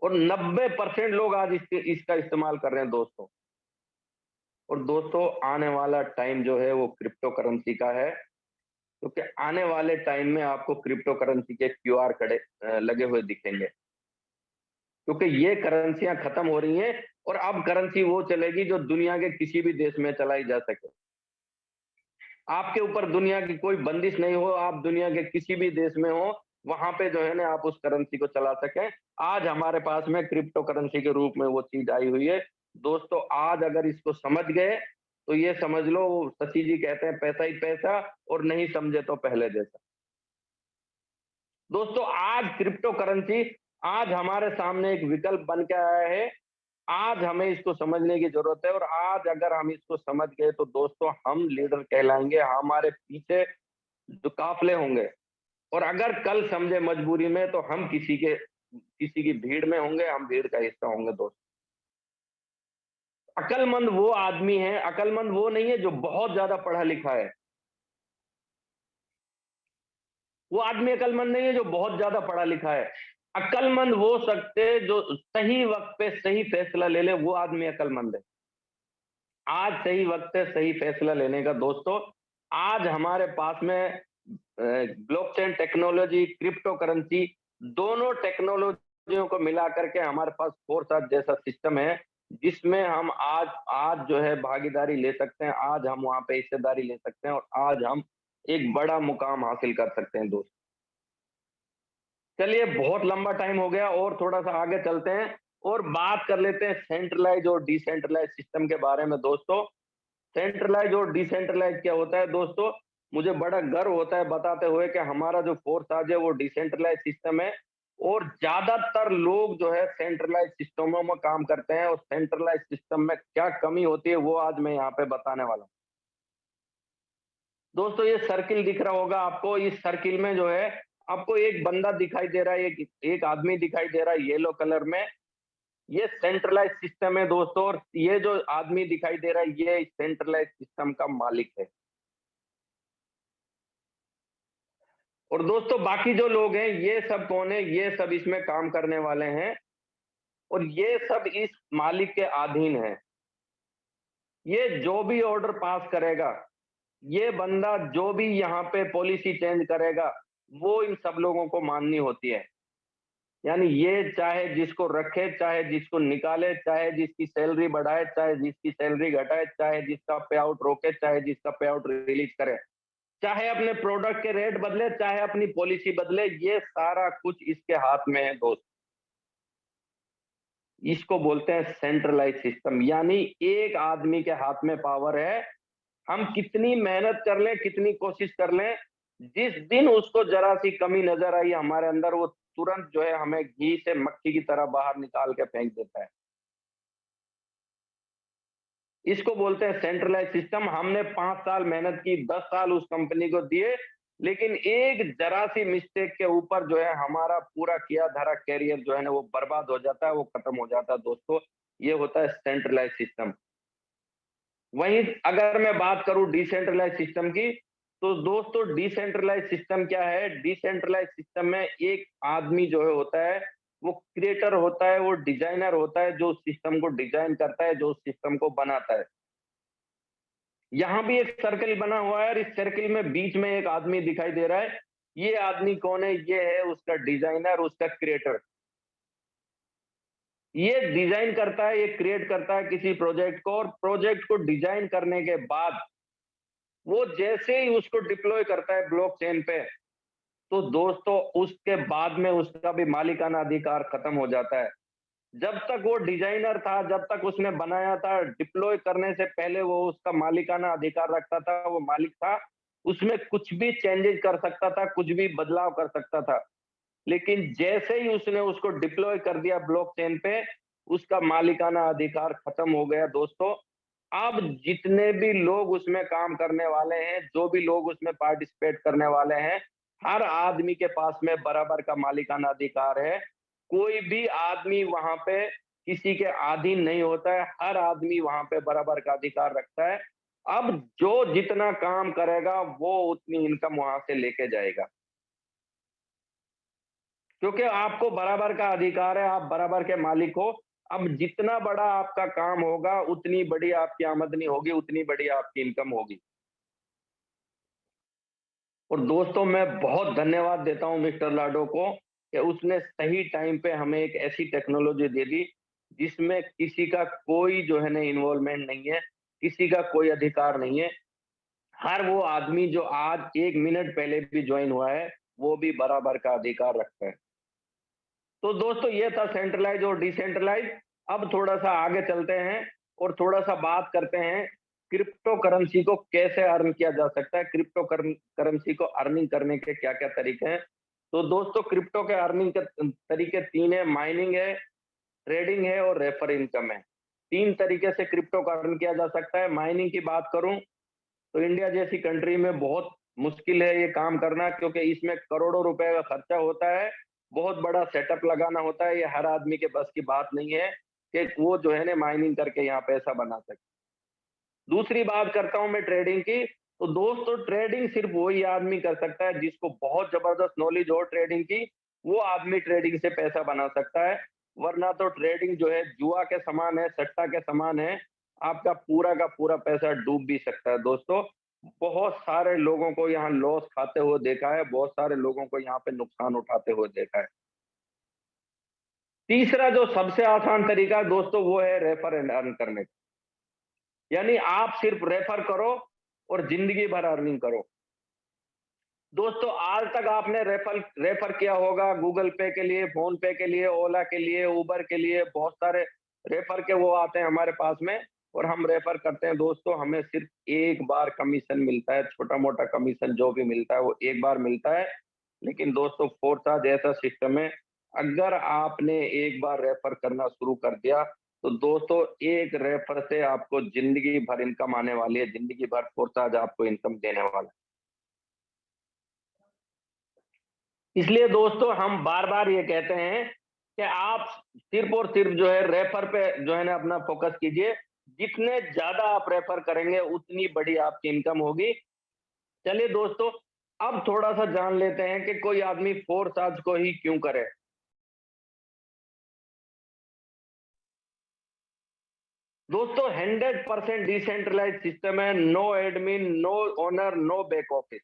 और 90% लोग आज इसका इस्तेमाल कर रहे हैं दोस्तों। और दोस्तों, आने वाला टाइम जो है वो क्रिप्टो करेंसी का है, क्योंकि आने वाले टाइम में आपको क्रिप्टो करेंसी के क्यूआर कड़े लगे हुए दिखेंगे, क्योंकि ये करेंसियां खत्म हो रही हैं, और अब करेंसी वो चलेगी जो दुनिया के किसी भी देश में चलाई जा सके। आपके ऊपर दुनिया की कोई बंदिश नहीं हो, आप दुनिया के किसी भी देश में हो, वहां पे जो है ना आप उस करेंसी को चला सकें। आज हमारे पास में क्रिप्टो करेंसी के रूप में वो चीज आई हुई है। दोस्तों, आज अगर इसको समझ गए तो ये समझ लो, शशि जी कहते हैं पैसा ही पैसा, और नहीं समझे तो पहले जैसा। दोस्तों, आज क्रिप्टो करेंसी, आज हमारे सामने एक विकल्प बन के आया है। आज हमें इसको समझने की जरूरत है, और आज अगर हम इसको समझ गए तो दोस्तों हम लीडर कहलाएंगे, हमारे पीछे जो काफले होंगे। और अगर कल समझे मजबूरी में तो हम किसी की भीड़ में होंगे, हम भीड़ का हिस्सा होंगे दोस्त। अक्लमंद वो आदमी है, अक्लमंद वो नहीं है जो बहुत ज्यादा पढ़ा लिखा है। वो आदमी अक्लमंद नहीं है जो बहुत ज्यादा पढ़ा लिखा है। अक्लमंद वो सकते जो सही वक्त पे सही फैसला ले ले, वो आदमी अक्लमंद है। आज सही वक्त है सही फैसला लेने का दोस्तों। आज हमारे पास में ब्लॉकचेन टेक्नोलॉजी, क्रिप्टो करेंसी, दोनों टेक्नोलॉजियों को मिला करके हमारे पास फोरसाथ जैसा सिस्टम है, जिसमें हम आज आज जो है भागीदारी ले सकते हैं, आज हम वहां पे हिस्सेदारी ले सकते हैं, और आज हम एक बड़ा मुकाम हासिल कर सकते हैं दोस्त। चलिए, बहुत लंबा टाइम हो गया, और थोड़ा सा आगे चलते हैं और बात कर लेते हैं सेंट्रलाइज और डिसेंट्रलाइज सिस्टम के बारे में दोस्तों। सेंट्रलाइज और डिसेंट्रलाइज क्या होता है दोस्तों? मुझे बड़ा गर्व होता है बताते हुए कि हमारा जो फोर्स आज है वो डिसेंट्रलाइज सिस्टम है, और ज्यादातर लोग जो है सेंट्रलाइज सिस्टमों में काम करते हैं, और सेंट्रलाइज सिस्टम में क्या कमी होती है वो आज मैं यहाँ पे बताने वाला हूँ दोस्तों। ये सर्किल दिख रहा होगा आपको, इस सर्किल में जो है आपको एक बंदा दिखाई दे रहा है, एक आदमी दिखाई दे रहा है येलो कलर में। ये सेंट्रलाइज सिस्टम है दोस्तों, और ये जो आदमी दिखाई दे रहा है ये सेंट्रलाइज सिस्टम का मालिक है। और दोस्तों, बाकी जो लोग हैं ये सब कौन है? ये सब इसमें काम करने वाले हैं, और ये सब इस मालिक के अधीन है। ये जो भी ऑर्डर पास करेगा, ये बंदा जो भी यहाँ पे पॉलिसी चेंज करेगा, वो इन सब लोगों को माननी होती है। यानी ये चाहे जिसको रखे, चाहे जिसको निकाले, चाहे जिसकी सैलरी बढ़ाए, चाहे जिसकी सैलरी घटाए, चाहे जिसका पे आउट रोके, चाहे जिसका पे आउट रिलीज करे, चाहे अपने प्रोडक्ट के रेट बदले, चाहे अपनी पॉलिसी बदले, ये सारा कुछ इसके हाथ में है दोस्त। इसको बोलते हैं सेंट्रलाइज सिस्टम, यानी एक आदमी के हाथ में पावर है। हम कितनी मेहनत कर लें, कितनी कोशिश कर लें, जिस दिन उसको जरा सी कमी नजर आई हमारे अंदर, वो तुरंत जो है हमें घी से मक्खी की तरह बाहर निकाल के फेंक देता है। इसको बोलते हैं सेंट्रलाइज सिस्टम। हमने 5 साल मेहनत की, 10 साल उस कंपनी को दिए, लेकिन एक जरा सी मिस्टेक के ऊपर जो है हमारा पूरा किया धरा कैरियर जो है ना वो बर्बाद हो जाता है, वो खत्म हो जाता है दोस्तों। ये होता है सेंट्रलाइज सिस्टम। वहीं अगर मैं बात करूं डिसेंट्रलाइज सिस्टम की, तो दोस्तों डिसेंट्रलाइज सिस्टम क्या है? डिसेंट्रलाइज सिस्टम में एक आदमी जो है होता है, वो क्रिएटर होता है, वो डिजाइनर होता है, जो सिस्टम को डिजाइन करता है, जो सिस्टम को बनाता है। यहाँ भी एक सर्कल बना हुआ है और इस सर्कल में बीच में एक आदमी दिखाई दे रहा है। ये आदमी कौन है? ये है उसका डिजाइनर, उसका क्रिएटर। ये डिजाइन करता है, ये क्रिएट करता है किसी प्रोजेक्ट को, और प्रोजेक्ट को डिजाइन करने के बाद वो जैसे ही उसको डिप्लॉय करता है ब्लॉकचेन पे, तो दोस्तों उसके बाद में उसका भी मालिकाना अधिकार खत्म हो जाता है। जब तक वो डिजाइनर था, जब तक उसने बनाया था, डिप्लॉय करने से पहले वो उसका मालिकाना अधिकार रखता था, वो मालिक था, उसमें कुछ भी चेंजेस कर सकता था, कुछ भी बदलाव कर सकता था। लेकिन जैसे ही उसने उसको डिप्लॉय कर दिया ब्लॉकचेन पे, उसका मालिकाना अधिकार खत्म हो गया दोस्तों। अब जितने भी लोग उसमें काम करने वाले हैं, जो भी लोग उसमें पार्टिसिपेट करने वाले हैं, हर आदमी के पास में बराबर का मालिकाना अधिकार है। कोई भी आदमी वहां पे किसी के अधीन नहीं होता है, हर आदमी वहां पे बराबर का अधिकार रखता है। अब जो जितना काम करेगा वो उतनी इनकम वहां से लेके जाएगा, क्योंकि आपको बराबर का अधिकार है, आप बराबर के मालिक हो। अब जितना बड़ा आपका काम होगा, उतनी बड़ी आपकी आमदनी होगी, उतनी बड़ी आपकी इनकम होगी। और दोस्तों मैं बहुत धन्यवाद देता हूं मिस्टर लाडो को कि उसने सही टाइम पे हमें एक ऐसी टेक्नोलॉजी दे दी जिसमें किसी का कोई जो है ना इन्वॉल्वमेंट नहीं है, किसी का कोई अधिकार नहीं है। हर वो आदमी जो आज 1 मिनट पहले भी ज्वाइन हुआ है, वो भी बराबर का अधिकार रखता है। तो दोस्तों ये था सेंट्रलाइज और डिसेंट्रलाइज। अब थोड़ा सा आगे चलते हैं और थोड़ा सा बात करते हैं क्रिप्टो करेंसी को कैसे अर्न किया जा सकता है, क्रिप्टो करेंसी को अर्निंग करने के क्या क्या तरीके हैं। तो दोस्तों क्रिप्टो के अर्निंग के तरीके 3 है, माइनिंग है, ट्रेडिंग है और रेफर इनकम है। 3 तरीके से क्रिप्टो का अर्न किया जा सकता है। माइनिंग की बात करूं तो इंडिया जैसी कंट्री में बहुत मुश्किल है ये काम करना, क्योंकि इसमें करोड़ों रुपए का खर्चा होता है, बहुत बड़ा सेटअप लगाना होता है। ये हर आदमी के बस की बात नहीं है कि वो जो है ना माइनिंग करके यहाँ पैसा बना सके। दूसरी बात करता हूं मैं ट्रेडिंग की, तो दोस्तों ट्रेडिंग सिर्फ वही आदमी कर सकता है जिसको बहुत जबरदस्त नॉलेज हो ट्रेडिंग की, वो आदमी ट्रेडिंग से पैसा बना सकता है। वरना तो ट्रेडिंग जो है जुआ के समान है, सट्टा के समान है। आपका पूरा का पूरा पैसा डूब भी सकता है दोस्तों। बहुत सारे लोगों को यहाँ लॉस खाते हुए देखा है, बहुत सारे लोगों को यहाँ पे नुकसान उठाते हुए देखा है। तीसरा जो सबसे आसान तरीका है दोस्तों, वो है रेफर एंड अर्न करने का। यानी आप सिर्फ रेफर करो और जिंदगी भर अर्निंग करो। दोस्तों आज तक आपने रेफर रेफर किया होगा गूगल पे के लिए, फोन पे के लिए, ओला के लिए, उबर के लिए, बहुत सारे रेफर के वो आते हैं हमारे पास में और हम रेफर करते हैं दोस्तों। हमें सिर्फ एक बार कमीशन मिलता है, छोटा मोटा कमीशन जो भी मिलता है वो एक बार मिलता है। लेकिन दोस्तों फोर्सा ऐसा सिस्टम है, अगर आपने एक बार रेफर करना शुरू कर दिया तो दोस्तों एक रेफर से आपको जिंदगी भर इनकम आने वाली है, जिंदगी भर फोर्सा आपको इनकम देने वाला है। इसलिए दोस्तों हम बार बार ये कहते हैं कि आप सिर्फ और सिर्फ जो है रेफर पे जो है ना अपना फोकस कीजिए। जितने ज्यादा आप रेफर करेंगे उतनी बड़ी आपकी इनकम होगी। चलिए दोस्तों अब थोड़ा सा जान लेते हैं कि कोई आदमी फोर चार्ज को ही क्यों करे। दोस्तों 100% डिसेंट्रलाइज सिस्टम है, no admin, no owner, no back office.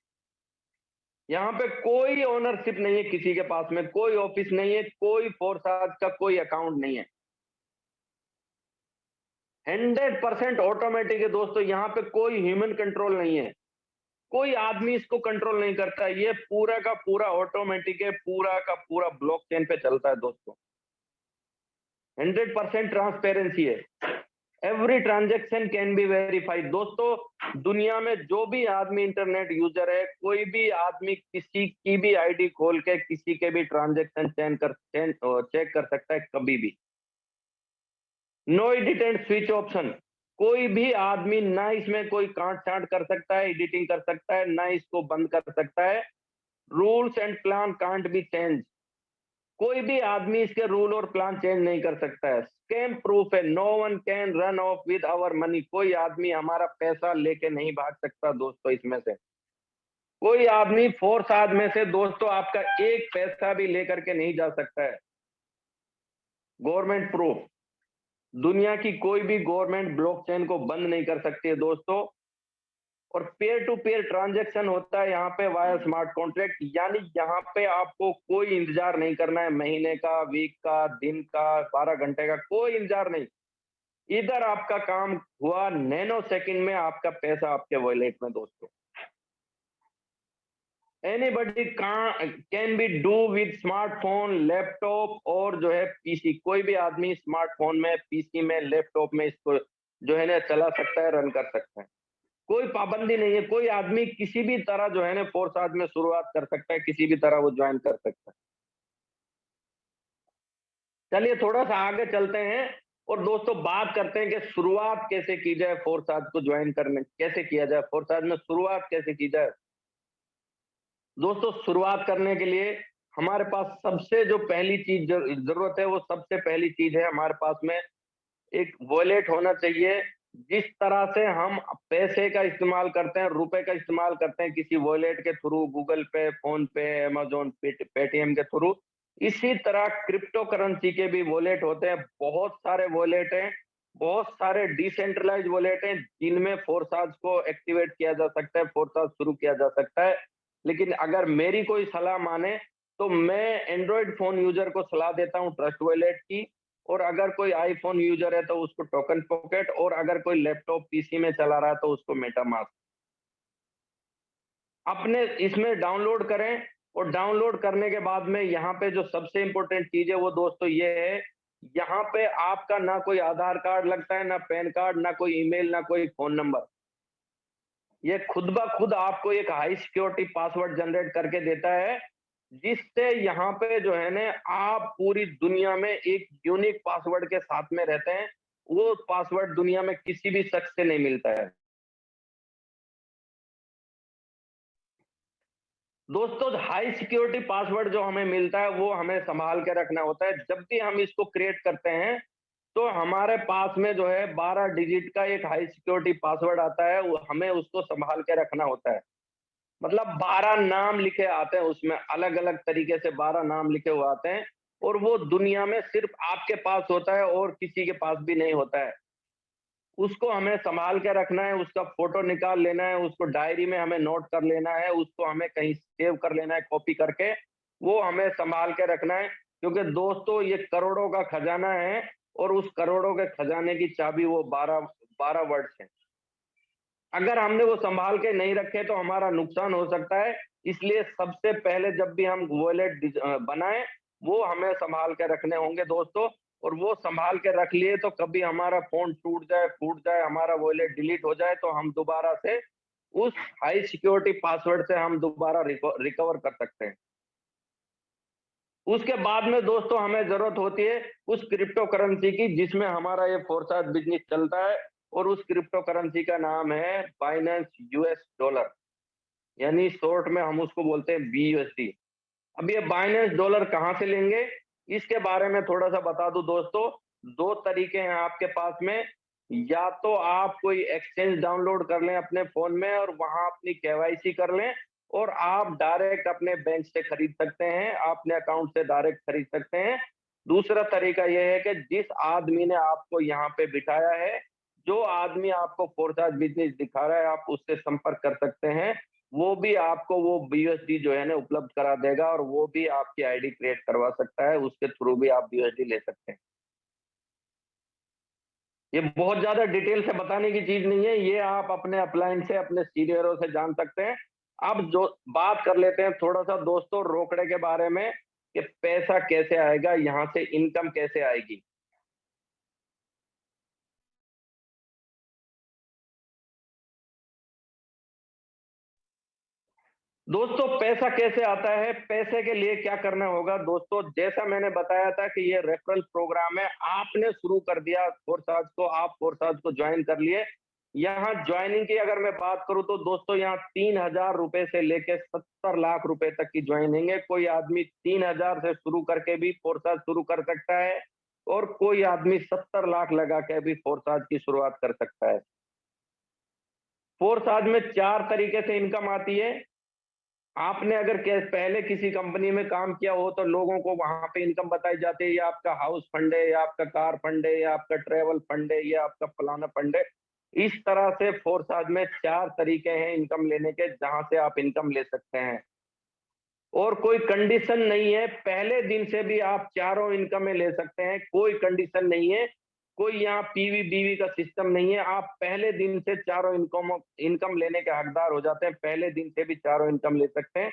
यहाँ पे कोई ओनरशिप नहीं है किसी के पास में, कोई ऑफिस नहीं है, कोई फोर्साज का कोई अकाउंट नहीं है। 100% ऑटोमेटिक है दोस्तों, यहाँ पे कोई ह्यूमन कंट्रोल नहीं है, कोई आदमी इसको कंट्रोल नहीं करता है। ये पूरा का पूरा ऑटोमेटिक है, पूरा का पूरा ब्लॉकचेन पे चलता है दोस्तों। 100% ट्रांसपेरेंसी है। Every transaction can be verified. दोस्तों दुनिया में जो भी आदमी इंटरनेट यूजर है, कोई भी आदमी किसी की भी आईडी खोल के किसी के भी ट्रांजेक्शन चेक कर सकता है कभी भी। No edit and switch option, कोई भी आदमी ना इसमें कोई काट छांट कर सकता है, एडिटिंग कर सकता है, ना इसको बंद कर सकता है। Rules and plan can't be change, कोई भी आदमी इसके रूल और प्लान चेंज नहीं कर सकता है। स्कैम प्रूफ है, no one can run off with our money, कोई आदमी हमारा पैसा लेके नहीं भाग सकता दोस्तों। इसमें से कोई आदमी फोर्स आद में से दोस्तों आपका एक पैसा भी लेकर के नहीं जा सकता है। गवर्नमेंट प्रूफ, दुनिया की कोई भी गवर्नमेंट ब्लॉकचेन को बंद नहीं कर सकती है दोस्तों। और पेयर टू पेयर ट्रांजैक्शन होता है यहाँ पे वाया स्मार्ट कॉन्ट्रैक्ट, यानी यहाँ पे आपको कोई इंतजार नहीं करना है, महीने का, वीक का, दिन का, 12 घंटे का, कोई इंतजार नहीं। इधर आपका काम हुआ, नैनो सेकंड में आपका पैसा आपके वॉलेट में दोस्तों। Anybody can be do with smartphone, laptop और जो है पीसी, कोई भी आदमी स्मार्टफोन में, पीसी में, लैपटॉप में इसको जो है ना चला सकता है, रन कर सकता है। कोई पाबंदी नहीं है, कोई आदमी किसी भी तरह जो है ना फोर्स में शुरुआत कर सकता है, किसी भी तरह वो ज्वाइन कर सकता है। चलिए थोड़ा सा आगे चलते हैं और दोस्तों बात करते हैं कि शुरुआत कैसे की जाए, फोर्स को ज्वाइन करने कैसे किया जाए, फोर्स में शुरुआत कैसे की जाए। दोस्तों शुरुआत करने के लिए हमारे पास सबसे जो पहली चीज जरूरत है, वो सबसे पहली चीज है हमारे पास में एक वॉलेट होना चाहिए। जिस तरह से हम पैसे का इस्तेमाल करते हैं, रुपए का इस्तेमाल करते हैं किसी वॉलेट के थ्रू, गूगल पे, फोन पे, अमेजोन पेटीएम के थ्रू, इसी तरह क्रिप्टो करेंसी के भी वॉलेट होते हैं। बहुत सारे वॉलेट हैं, बहुत सारे डिसेंट्रलाइज वॉलेट हैं जिनमें फोर्साज को एक्टिवेट किया जा सकता है, फोर्साज शुरू किया जा सकता है। लेकिन अगर मेरी कोई सलाह माने तो मैं एंड्रॉइड फोन यूजर को सलाह देता हूँ ट्रस्ट वॉलेट की, और अगर कोई आईफोन यूजर है तो उसको टोकन पॉकेट, और अगर कोई लैपटॉप पीसी में चला रहा है तो उसको मेटामास्क। अपने इसमें डाउनलोड करें, और डाउनलोड करने के बाद में यहाँ पे जो सबसे इंपॉर्टेंट चीज है वो दोस्तों ये है, यहाँ पे आपका ना कोई आधार कार्ड लगता है, ना पैन कार्ड, ना कोई ईमेल, ना कोई फोन नंबर। ये खुद ब खुद आपको एक हाई सिक्योरिटी पासवर्ड जनरेट करके देता है, जिससे यहाँ पे जो है ना आप पूरी दुनिया में एक यूनिक पासवर्ड के साथ में रहते हैं। वो पासवर्ड दुनिया में किसी भी शख्स से नहीं मिलता है। दोस्तों हाई सिक्योरिटी पासवर्ड जो हमें मिलता है वो हमें संभाल के रखना होता है। जब भी हम इसको क्रिएट करते हैं तो हमारे पास में जो है 12 डिजिट का एक हाई सिक्योरिटी पासवर्ड आता है, वो हमें उसको संभाल के रखना होता है। मतलब 12 नाम लिखे आते हैं उसमें, अलग अलग तरीके से 12 नाम लिखे हुए आते हैं, और वो दुनिया में सिर्फ आपके पास होता है और किसी के पास भी नहीं होता है। उसको हमें संभाल के रखना है, उसका फोटो निकाल लेना है, उसको डायरी में हमें नोट कर लेना है, उसको हमें कहीं सेव कर लेना है कॉपी करके, वो हमें संभाल के रखना है। क्योंकि दोस्तों ये करोड़ों का खजाना है, और उस करोड़ों के खजाने की चाबी वो 12 वर्ड्स हैं। अगर हमने वो संभाल के नहीं रखे तो हमारा नुकसान हो सकता है। इसलिए सबसे पहले जब भी हम वॉलेट बनाएं, वो हमें संभाल के रखने होंगे दोस्तों। और वो संभाल के रख लिए तो कभी हमारा फोन टूट जाए, फूट जाए, हमारा वॉलेट डिलीट हो जाए तो हम दोबारा से उस हाई सिक्योरिटी पासवर्ड से हम दोबारा रिकवर कर सकते हैं। उसके बाद में दोस्तों हमें जरूरत होती है उस क्रिप्टो करेंसी की जिसमें हमारा ये फोर्साज बिजनेस चलता है, और उस क्रिप्टो करेंसी का नाम है बाइनेंस यूएस डॉलर, यानी शॉर्ट में हम उसको बोलते हैं BUSD। अब ये बाइनेंस डॉलर कहाँ से लेंगे, इसके बारे में थोड़ा सा बता दूं दोस्तों। दो तरीके हैं आपके पास में, या तो आप कोई एक्सचेंज डाउनलोड कर लें अपने फोन में और वहां अपनी KYC कर लें, और आप डायरेक्ट अपने बैंक से खरीद सकते हैं, अपने अकाउंट से डायरेक्ट खरीद सकते हैं। दूसरा तरीका यह है कि जिस आदमी ने आपको यहाँ पे बिठाया है, जो आदमी आपको फोर्साज बिजनेस दिखा रहा है, आप उससे संपर्क कर सकते हैं। वो भी आपको वो BUSD जो है ना उपलब्ध करा देगा और वो भी आपकी आईडी क्रिएट करवा सकता है, उसके थ्रू भी आप BUSD ले सकते हैं। ये बहुत ज्यादा डिटेल से बताने की चीज नहीं है, ये आप अपने अपलाइन से अपने सीनियरों से जान सकते हैं। अब जो बात कर लेते हैं थोड़ा सा दोस्तों रोकड़े के बारे में कि पैसा कैसे आएगा, यहाँ से इनकम कैसे आएगी। दोस्तों पैसा कैसे आता है, पैसे के लिए क्या करना होगा दोस्तों, जैसा मैंने बताया था कि ये रेफरल प्रोग्राम है, आपने शुरू कर दिया फोर्साज को, आप फोर्साज को ज्वाइन कर लिए। यहाँ ज्वाइनिंग की अगर मैं बात करूं तो दोस्तों यहाँ 3,000 रुपए से लेके 70 लाख रुपए तक की ज्वाइनिंग है। कोई आदमी 3,000 से शुरू करके भी फोर्साज शुरू कर सकता है और कोई आदमी 70 लाख लगा के भी फोर्साज की शुरुआत कर सकता है। फोर्साज में 4 तरीके से इनकम आती है। आपने अगर पहले किसी कंपनी में काम किया हो तो लोगों को वहां पे इनकम बताई जाती है, ये आपका हाउस फंड है, या आपका कार फंड है, या आपका ट्रेवल फंड है, या आपका फलाना फंड है। इस तरह से फोर्साज में 4 तरीके हैं इनकम लेने के, जहां से आप इनकम ले सकते हैं और कोई कंडीशन नहीं है, पहले दिन से भी आप चारों इनकमें ले सकते हैं, कोई कंडीशन नहीं है, कोई यहाँ पीवी बीवी का सिस्टम नहीं है। आप पहले दिन से चारों इनकम लेने के हकदार हो जाते हैं, पहले दिन से भी चारों इनकम ले सकते हैं।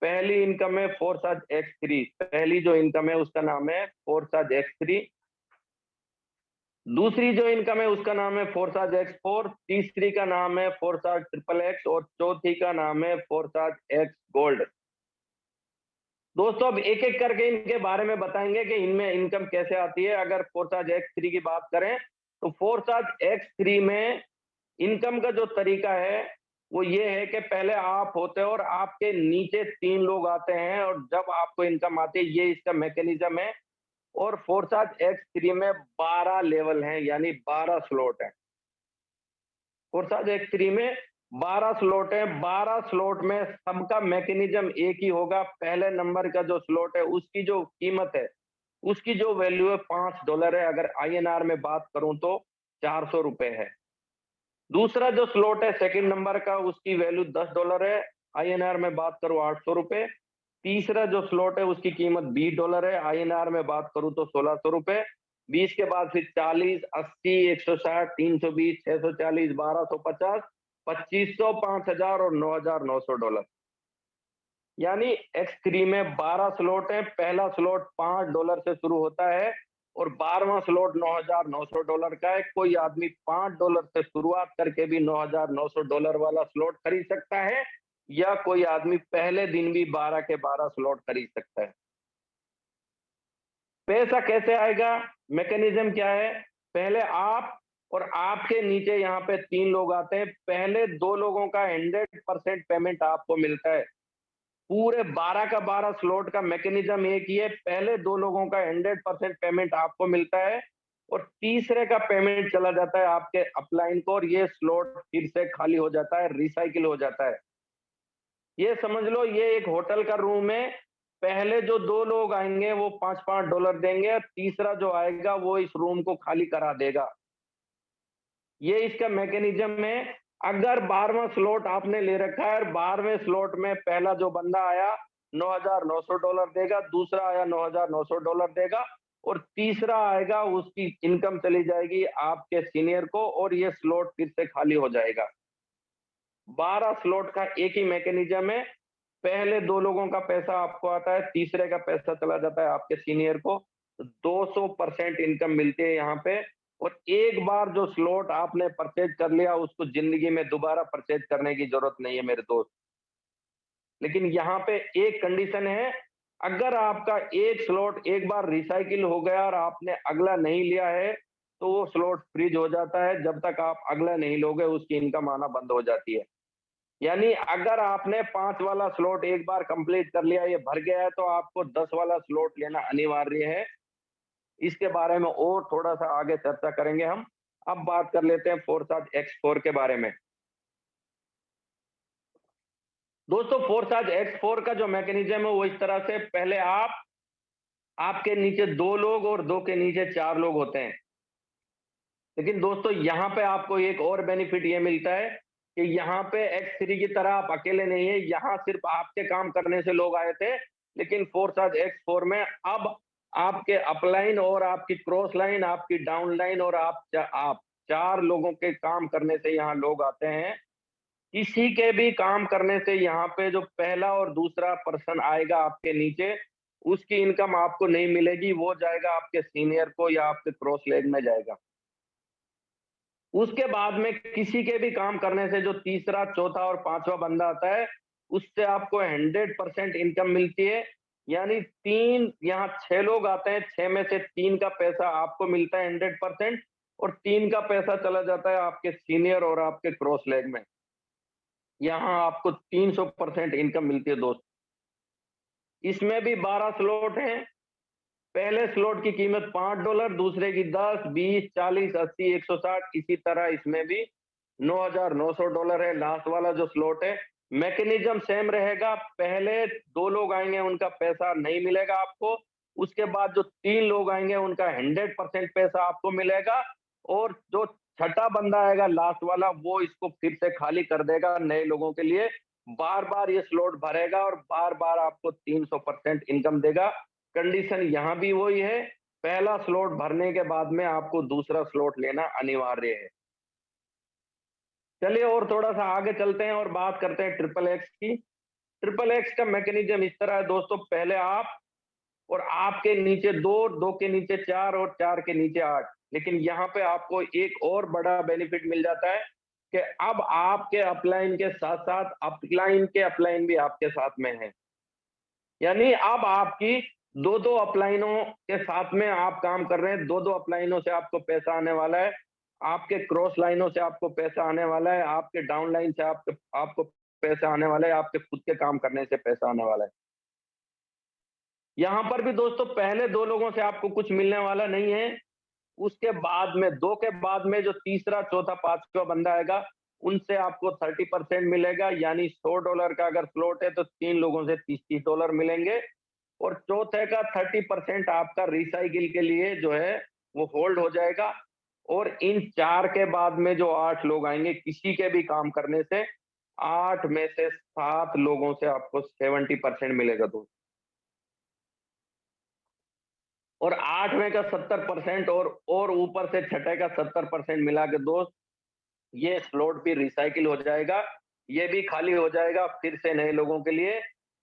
पहली इनकम है फोर्साज X3, पहली जो इनकम है उसका नाम है फोर्साज X3। दूसरी जो इनकम है उसका नाम है फोर्साज X4, तीसरी का नाम है फोर्साज XXX और चौथी का नाम है फोर्साज X गोल्ड। दोस्तों अब एक एक करके इनके बारे में बताएंगे कि इनमें इनकम कैसे आती है। अगर फोर्साज X3 की बात करें तो फोर्साज X3 में इनकम का जो तरीका है वो ये है कि पहले आप होते हैं और आपके नीचे 3 लोग आते हैं और जब आपको इनकम आती है, ये इसका मैकेनिज्म है। और फोर्साज X3 में 12 लेवल हैं, यानी 12 स्लॉट हैं। फोर्साज X3 में 12 स्लॉट है, 12 स्लॉट में सबका मैकेनिज्म एक ही होगा। पहले नंबर का जो स्लॉट है उसकी जो कीमत है, उसकी जो वैल्यू है $5 है। अगर INR में बात करूं तो 400 रुपए है। दूसरा जो स्लॉट है सेकंड नंबर का, उसकी वैल्यू $10 है, INR में बात करूं 800 रुपए। तीसरा जो स्लॉट है उसकी कीमत $20 है, INR में बात करूं तो 1600 रुपए। 20 के बाद फिर 40, 80, 160, 320, 640, 1250, 2500, 5000 और $9,900। यानी X3 में 12 स्लॉट है। पहला स्लॉट $5 से शुरू होता है और 12वां स्लॉट $9,900 का है। कोई आदमी $5 से शुरुआत करके भी $9,900 वाला स्लॉट खरीद सकता है, या कोई आदमी पहले दिन भी 12 के 12 स्लॉट खरीद सकता है। पैसा कैसे आएगा, मैकेनिज्म क्या है? पहले आप और आपके नीचे यहाँ पे 3 लोग आते हैं। पहले 2 लोगों का 100% पेमेंट आपको मिलता है। पूरे 12 का 12 स्लॉट का मैकेनिज्म एक ही है। पहले 2 लोगों का 100% पेमेंट आपको मिलता है और तीसरे का पेमेंट चला जाता है आपके अपलाइन को और ये स्लॉट फिर से खाली हो जाता है, रिसाइकिल हो जाता है। ये समझ लो ये एक होटल का रूम है। पहले जो 2 लोग आएंगे वो $5-5 देंगे और तीसरा जो आएगा वो इस रूम को खाली करा देगा। ये इसका मैकेनिज्म है। अगर 12वां स्लॉट आपने ले रखा है और 12वें स्लॉट में पहला जो बंदा आया $9,900 देगा, दूसरा आया $9,900 देगा और तीसरा आएगा, उसकी इनकम चली जाएगी आपके सीनियर को और ये स्लॉट फिर से खाली हो जाएगा। 12 स्लॉट का एक ही मैकेनिज्म है। पहले 2 लोगों का पैसा आपको आता है, तीसरे का पैसा चला जाता है आपके सीनियर को। 200% इनकम मिलती है यहाँ पे और एक बार जो स्लॉट आपने परचेज कर लिया उसको जिंदगी में दोबारा परचेज करने की जरूरत नहीं है मेरे दोस्त। लेकिन यहाँ पे एक कंडीशन है, अगर आपका एक स्लॉट एक बार रिसाइकिल हो गया और आपने अगला नहीं लिया है तो वो स्लॉट फ्रीज हो जाता है। जब तक आप अगला नहीं लोगे उसकी इनकम आना बंद हो जाती है। यानी अगर आपने 5 वाला स्लॉट एक बार कंप्लीट कर लिया, ये भर गया है, तो आपको 10 वाला स्लॉट लेना अनिवार्य है। इसके बारे में और थोड़ा सा आगे चर्चा करेंगे हम। अब बात कर लेते हैं फोर्साज X4 के बारे में। दोस्तों फोर्साज X4 का जो मैकेनिज्म है वो इस तरह से, पहले आपके नीचे 2 लोग और 2 के नीचे 4 लोग होते हैं। लेकिन दोस्तों यहाँ पे आपको एक और बेनिफिट ये मिलता है कि यहाँ पे X3 की तरह आप अकेले नहीं है, यहाँ सिर्फ आपके काम करने से लोग आए थे, लेकिन फोर्स आज X4 में अब आपके अपलाइन और आपकी क्रॉस लाइन, आपकी डाउन लाइन और आप 4 लोगों के काम करने से यहाँ लोग आते हैं। किसी के भी काम करने से यहाँ पे जो पहला और दूसरा पर्सन आएगा आपके नीचे, उसकी इनकम आपको नहीं मिलेगी, वो जाएगा आपके सीनियर को या आपके क्रॉस लेग में जाएगा। उसके बाद में किसी के भी काम करने से जो तीसरा, चौथा और पांचवा बंदा आता है, उससे आपको 100% इनकम मिलती है। यानी 3 यहाँ 6 लोग आते हैं, 6 में से 3 का पैसा आपको मिलता है 100% और 3 का पैसा चला जाता है आपके सीनियर और आपके क्रॉस लेग में। यहाँ आपको 300% इनकम मिलती है दोस्त। इसमें भी 12 स्लॉट हैं। पहले स्लॉट की कीमत $5, दूसरे की 10, 20, 40, 80, 160, इसी तरह इसमें भी $9,900 है लास्ट वाला जो स्लॉट है। मैकेनिज्म सेम रहेगा। पहले 2 लोग आएंगे, उनका पैसा नहीं मिलेगा आपको। उसके बाद जो 3 लोग आएंगे, उनका 100% पैसा आपको मिलेगा और जो छठा बंदा आएगा लास्ट वाला, वो इसको फिर से खाली कर देगा नए लोगों के लिए। बार-बार ये स्लॉट भरेगा और बार-बार आपको 300% इनकम देगा। कंडीशन यहाँ भी वही है, पहला स्लॉट भरने के बाद में आपको दूसरा स्लॉट लेना अनिवार्य है। चलिए और थोड़ा-सा आगे चलते हैं और बात करते हैं ट्रिपल एक्स की। ट्रिपल एक्स का मैकेनिज्म इस तरह है दोस्तों, पहले आप और आपके नीचे 2, 2 के नीचे 4 और 4 के नीचे 8। लेकिन यहाँ पे आपको एक और बड़ा बेनिफिट मिल जाता है कि अब आपके अपलाइन के साथ-साथ अपलाइन के अपलाइन भी आपके साथ में हैं। यानी अब आपकी 2-2 अपलाइनों के साथ में आप काम कर रहे हैं, 2-2 अपलाइनों से आपको पैसा आने वाला है, आपके क्रॉस लाइनों से आपको पैसा आने वाला है, आपके डाउन लाइन से आपको पैसा आने वाला है, आपके खुद के काम करने से पैसा आने वाला है। यहाँ पर भी दोस्तों पहले 2 लोगों से आपको कुछ मिलने वाला नहीं है, उसके बाद में 2 के बाद में जो तीसरा, चौथा, पाँचवा बंदा आएगा, उनसे आपको 30% मिलेगा। यानी $100 का अगर स्लॉट है तो 3 लोगों से $30-30 मिलेंगे और चौथे का 30% आपका रिसाइकिल के लिए जो है वो होल्ड हो जाएगा। और इन 4 के बाद में जो 8 लोग आएंगे, किसी के भी काम करने से 8 में से 7 लोगों से आपको 70% मिलेगा दोस्त। और 8वें का 70% और ऊपर से छठे का 70% मिला के दोस्त, ये स्लॉट भी रिसाइकिल हो जाएगा, ये भी खाली हो जाएगा फिर से नए लोगों के लिए।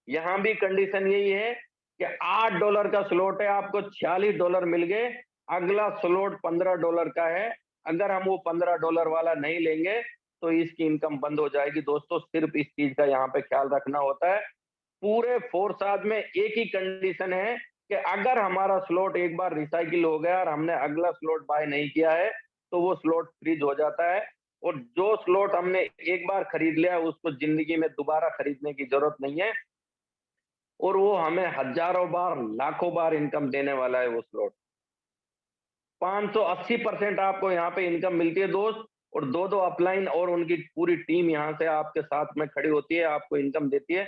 यहाँ भी कंडीशन यही है कि $8 का स्लॉट है, आपको $46 मिल गए। अगला स्लॉट $15 का है। अगर हम वो $15 वाला नहीं लेंगे तो इसकी इनकम बंद हो जाएगी दोस्तों। सिर्फ इस चीज का यहाँ पे ख्याल रखना होता है। पूरे फोर्साज में एक ही कंडीशन है कि अगर हमारा स्लॉट एक बार रिसाइकिल हो गया और हमने अगला स्लॉट बाय नहीं किया है तो वो स्लॉट फ्रीज हो जाता है और जो स्लॉट हमने एक बार खरीद लिया उसको जिंदगी में दोबारा खरीदने की जरूरत नहीं है और वो हमें हजारों बार, लाखों बार इनकम देने वाला है वो स्लॉट। 580% आपको यहाँ पे इनकम मिलती है दोस्त और 2-2 अपलाइन और उनकी पूरी टीम यहाँ से आपके साथ में खड़ी होती है, आपको इनकम देती है।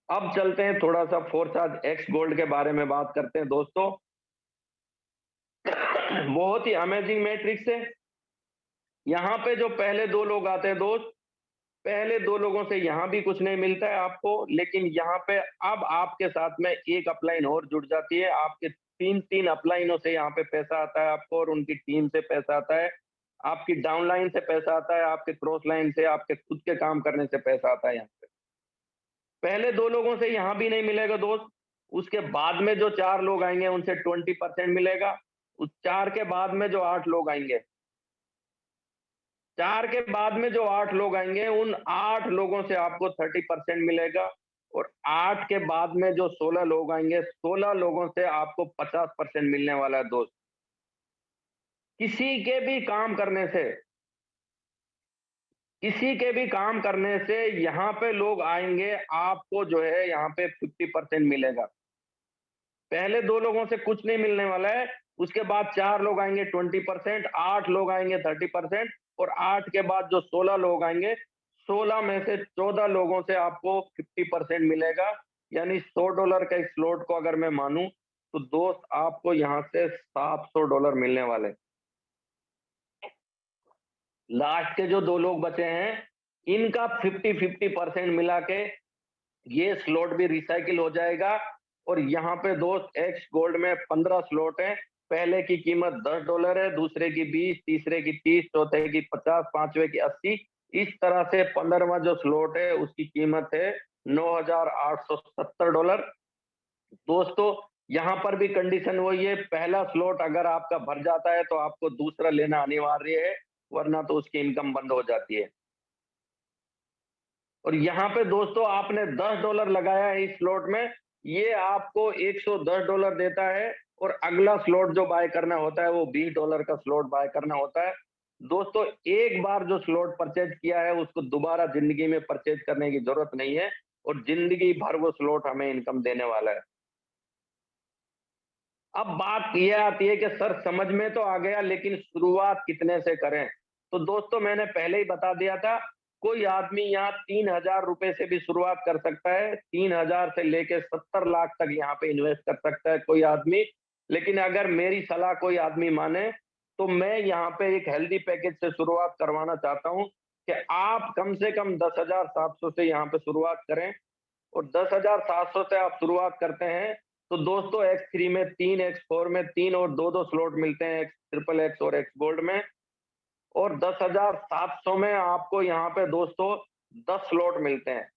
अब चलते हैं थोड़ा सा फोर्साज एक्स गोल्ड के बारे में बात करते हैं दोस्तों। बहुत ही अमेजिंग मैट्रिक्स है। यहाँ पे जो पहले 2 लोग आते हैं दोस्त, पहले 2 लोगों से यहाँ भी कुछ नहीं मिलता है आपको, लेकिन यहाँ पे अब आपके साथ में एक अपलाइन और जुड़ जाती है। आपके 3-3 अपलाइनों से यहाँ पे पैसा आता है आपको और उनकी टीम से पैसा आता है। आपकी डाउन लाइन से पैसा आता है, आपके क्रॉस लाइन से, आपके खुद के काम करने से पैसा आता है यहाँ पे। पहले 2 लोगों से यहाँ भी नहीं मिलेगा दोस्त। उसके बाद में जो 4 लोग आएंगे उनसे 20% मिलेगा। उस 4 के बाद में जो 8 लोग आएंगे, 4 के बाद में जो 8 लोग आएंगे उन 8 लोगों से आपको 30% मिलेगा और 8 के बाद में जो 16 लोग आएंगे, 16 लोगों से आपको 50% मिलने वाला है दोस्त। किसी के भी काम करने से, किसी के भी काम करने से यहाँ पे लोग आएंगे, आपको जो है यहाँ पे 50% मिलेगा। पहले 2 लोगों से कुछ नहीं मिलने वाला है, उसके बाद 4 लोग आएंगे 20%, 8 लोग आएंगे 30% और 8 के बाद जो 16 लोग आएंगे, 16 में से 14 लोगों से आपको 50% मिलेगा। यानी $100 का एक स्लॉट को अगर मैं मानूं तो दोस्त आपको यहाँ से $700 मिलने वाले। लास्ट के जो 2 लोग बचे हैं, इनका 50-50% मिला के ये स्लॉट भी रिसाइकिल हो जाएगा। और यहाँ पे दोस्त एक्स गोल्ड में 15 स्लॉट है। पहले की कीमत $10 है, दूसरे की 20, तीसरे की 30, चौथे की 50, पांचवे की 80। इस तरह से 15वां जो स्लॉट है उसकी कीमत है $9,870। दोस्तों यहाँ पर भी कंडीशन वही है, पहला स्लॉट अगर आपका भर जाता है तो आपको दूसरा लेना अनिवार्य है, वरना तो उसकी इनकम बंद हो जाती है। और यहाँ पे दोस्तों आपने $10 लगाया है इस स्लॉट में, ये आपको $110 देता है। और अगला स्लॉट जो बाय करना होता है वो $20 का स्लॉट बाय करना होता है। दोस्तों एक बार जो स्लॉट परचेज किया है उसको दोबारा जिंदगी में परचेज करने की जरूरत नहीं है, और जिंदगी भर वो स्लॉट हमें इनकम देने वाला है। अब बात ये आती है कि सर समझ में तो आ गया, लेकिन शुरुआत कितने से करें? तो दोस्तों मैंने पहले ही बता दिया था, कोई आदमी यहाँ 3,000 रुपए से भी शुरुआत कर सकता है। 3,000 से लेके 70 लाख तक यहाँ पे इन्वेस्ट कर सकता है कोई आदमी। लेकिन अगर मेरी सलाह कोई आदमी माने, तो मैं यहाँ पे एक हेल्दी पैकेज से शुरुआत करवाना चाहता हूँ कि आप कम से कम 10,700 से यहाँ पे शुरुआत करें। और 10,700 से आप शुरुआत करते हैं, तो दोस्तों X3 में 3, X4 में 3 और 2-2 स्लॉट मिलते हैं, X ट्रिपल X और X गोल्ड में। और 10,700 में आपको यहाँ पे दोस्तों 10 स्लॉट मिलते हैं।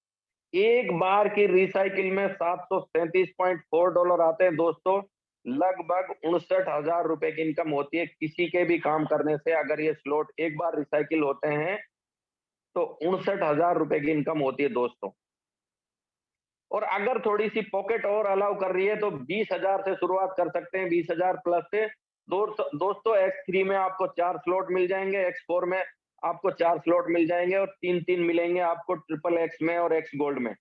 एक बार की रिसाइकिल में $737.4 आते हैं दोस्तों। लगभग 59,000 रुपए की इनकम होती है किसी के भी काम करने से। अगर ये स्लॉट एक बार रिसाइकिल होते हैं तो 59,000 रुपए की इनकम होती है दोस्तों। और अगर थोड़ी-सी पॉकेट और अलाउ कर रही है तो 20,000 से शुरुआत कर सकते हैं, 20,000 प्लस से। दोस्तों X3 में आपको 4 स्लॉट मिल जाएँगे, X4 में आपको 4 स्लॉट मिल जाएँगे और 3-3 मिलेंगे आपको ट्रिपल X में और X गोल्ड में।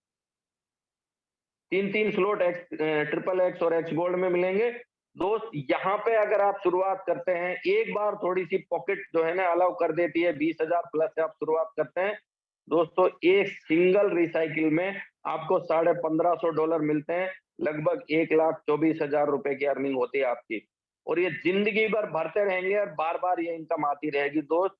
3-3 स्लॉट ट्रिपल X और X गोल्ड में मिलेंगे। दोस्त यहाँ पे अगर आप शुरुआत करते हैं, एक बार थोड़ी-सी पॉकेट जो है ना अलाउ कर देती है, 20,000 प्लस से आप शुरुआत करते हैं। दोस्तों एक सिंगल रिसाइकिल में आपको $1,500 मिलते हैं। लगभग 1,24,000 रुपए की अर्निंग होती है आपकी। और ये जिंदगी भर भरते रहेंगे और बार-बार ये इनकम आती रहेगी दोस्त।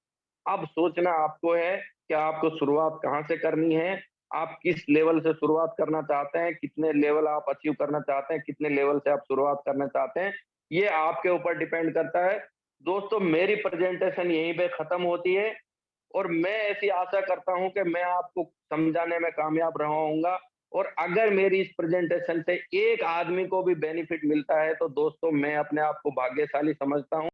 अब सोचना आपको है कि आपको शुरुआत कहाँ से करनी है, आप किस लेवल से शुरुआत करना चाहते हैं, कितने लेवल आप अचीव करना चाहते हैं, कितने लेवल से आप शुरुआत करना चाहते हैं, ये आपके ऊपर डिपेंड करता है। दोस्तों मेरी प्रेजेंटेशन यहीं पे खत्म होती है, और मैं ऐसी आशा करता हूं कि मैं आपको समझाने में कामयाब रहा हूँगा। और अगर मेरी इस प्रेजेंटेशन से एक आदमी को भी बेनिफिट मिलता है तो दोस्तों मैं अपने आप को भाग्यशाली समझता हूँ।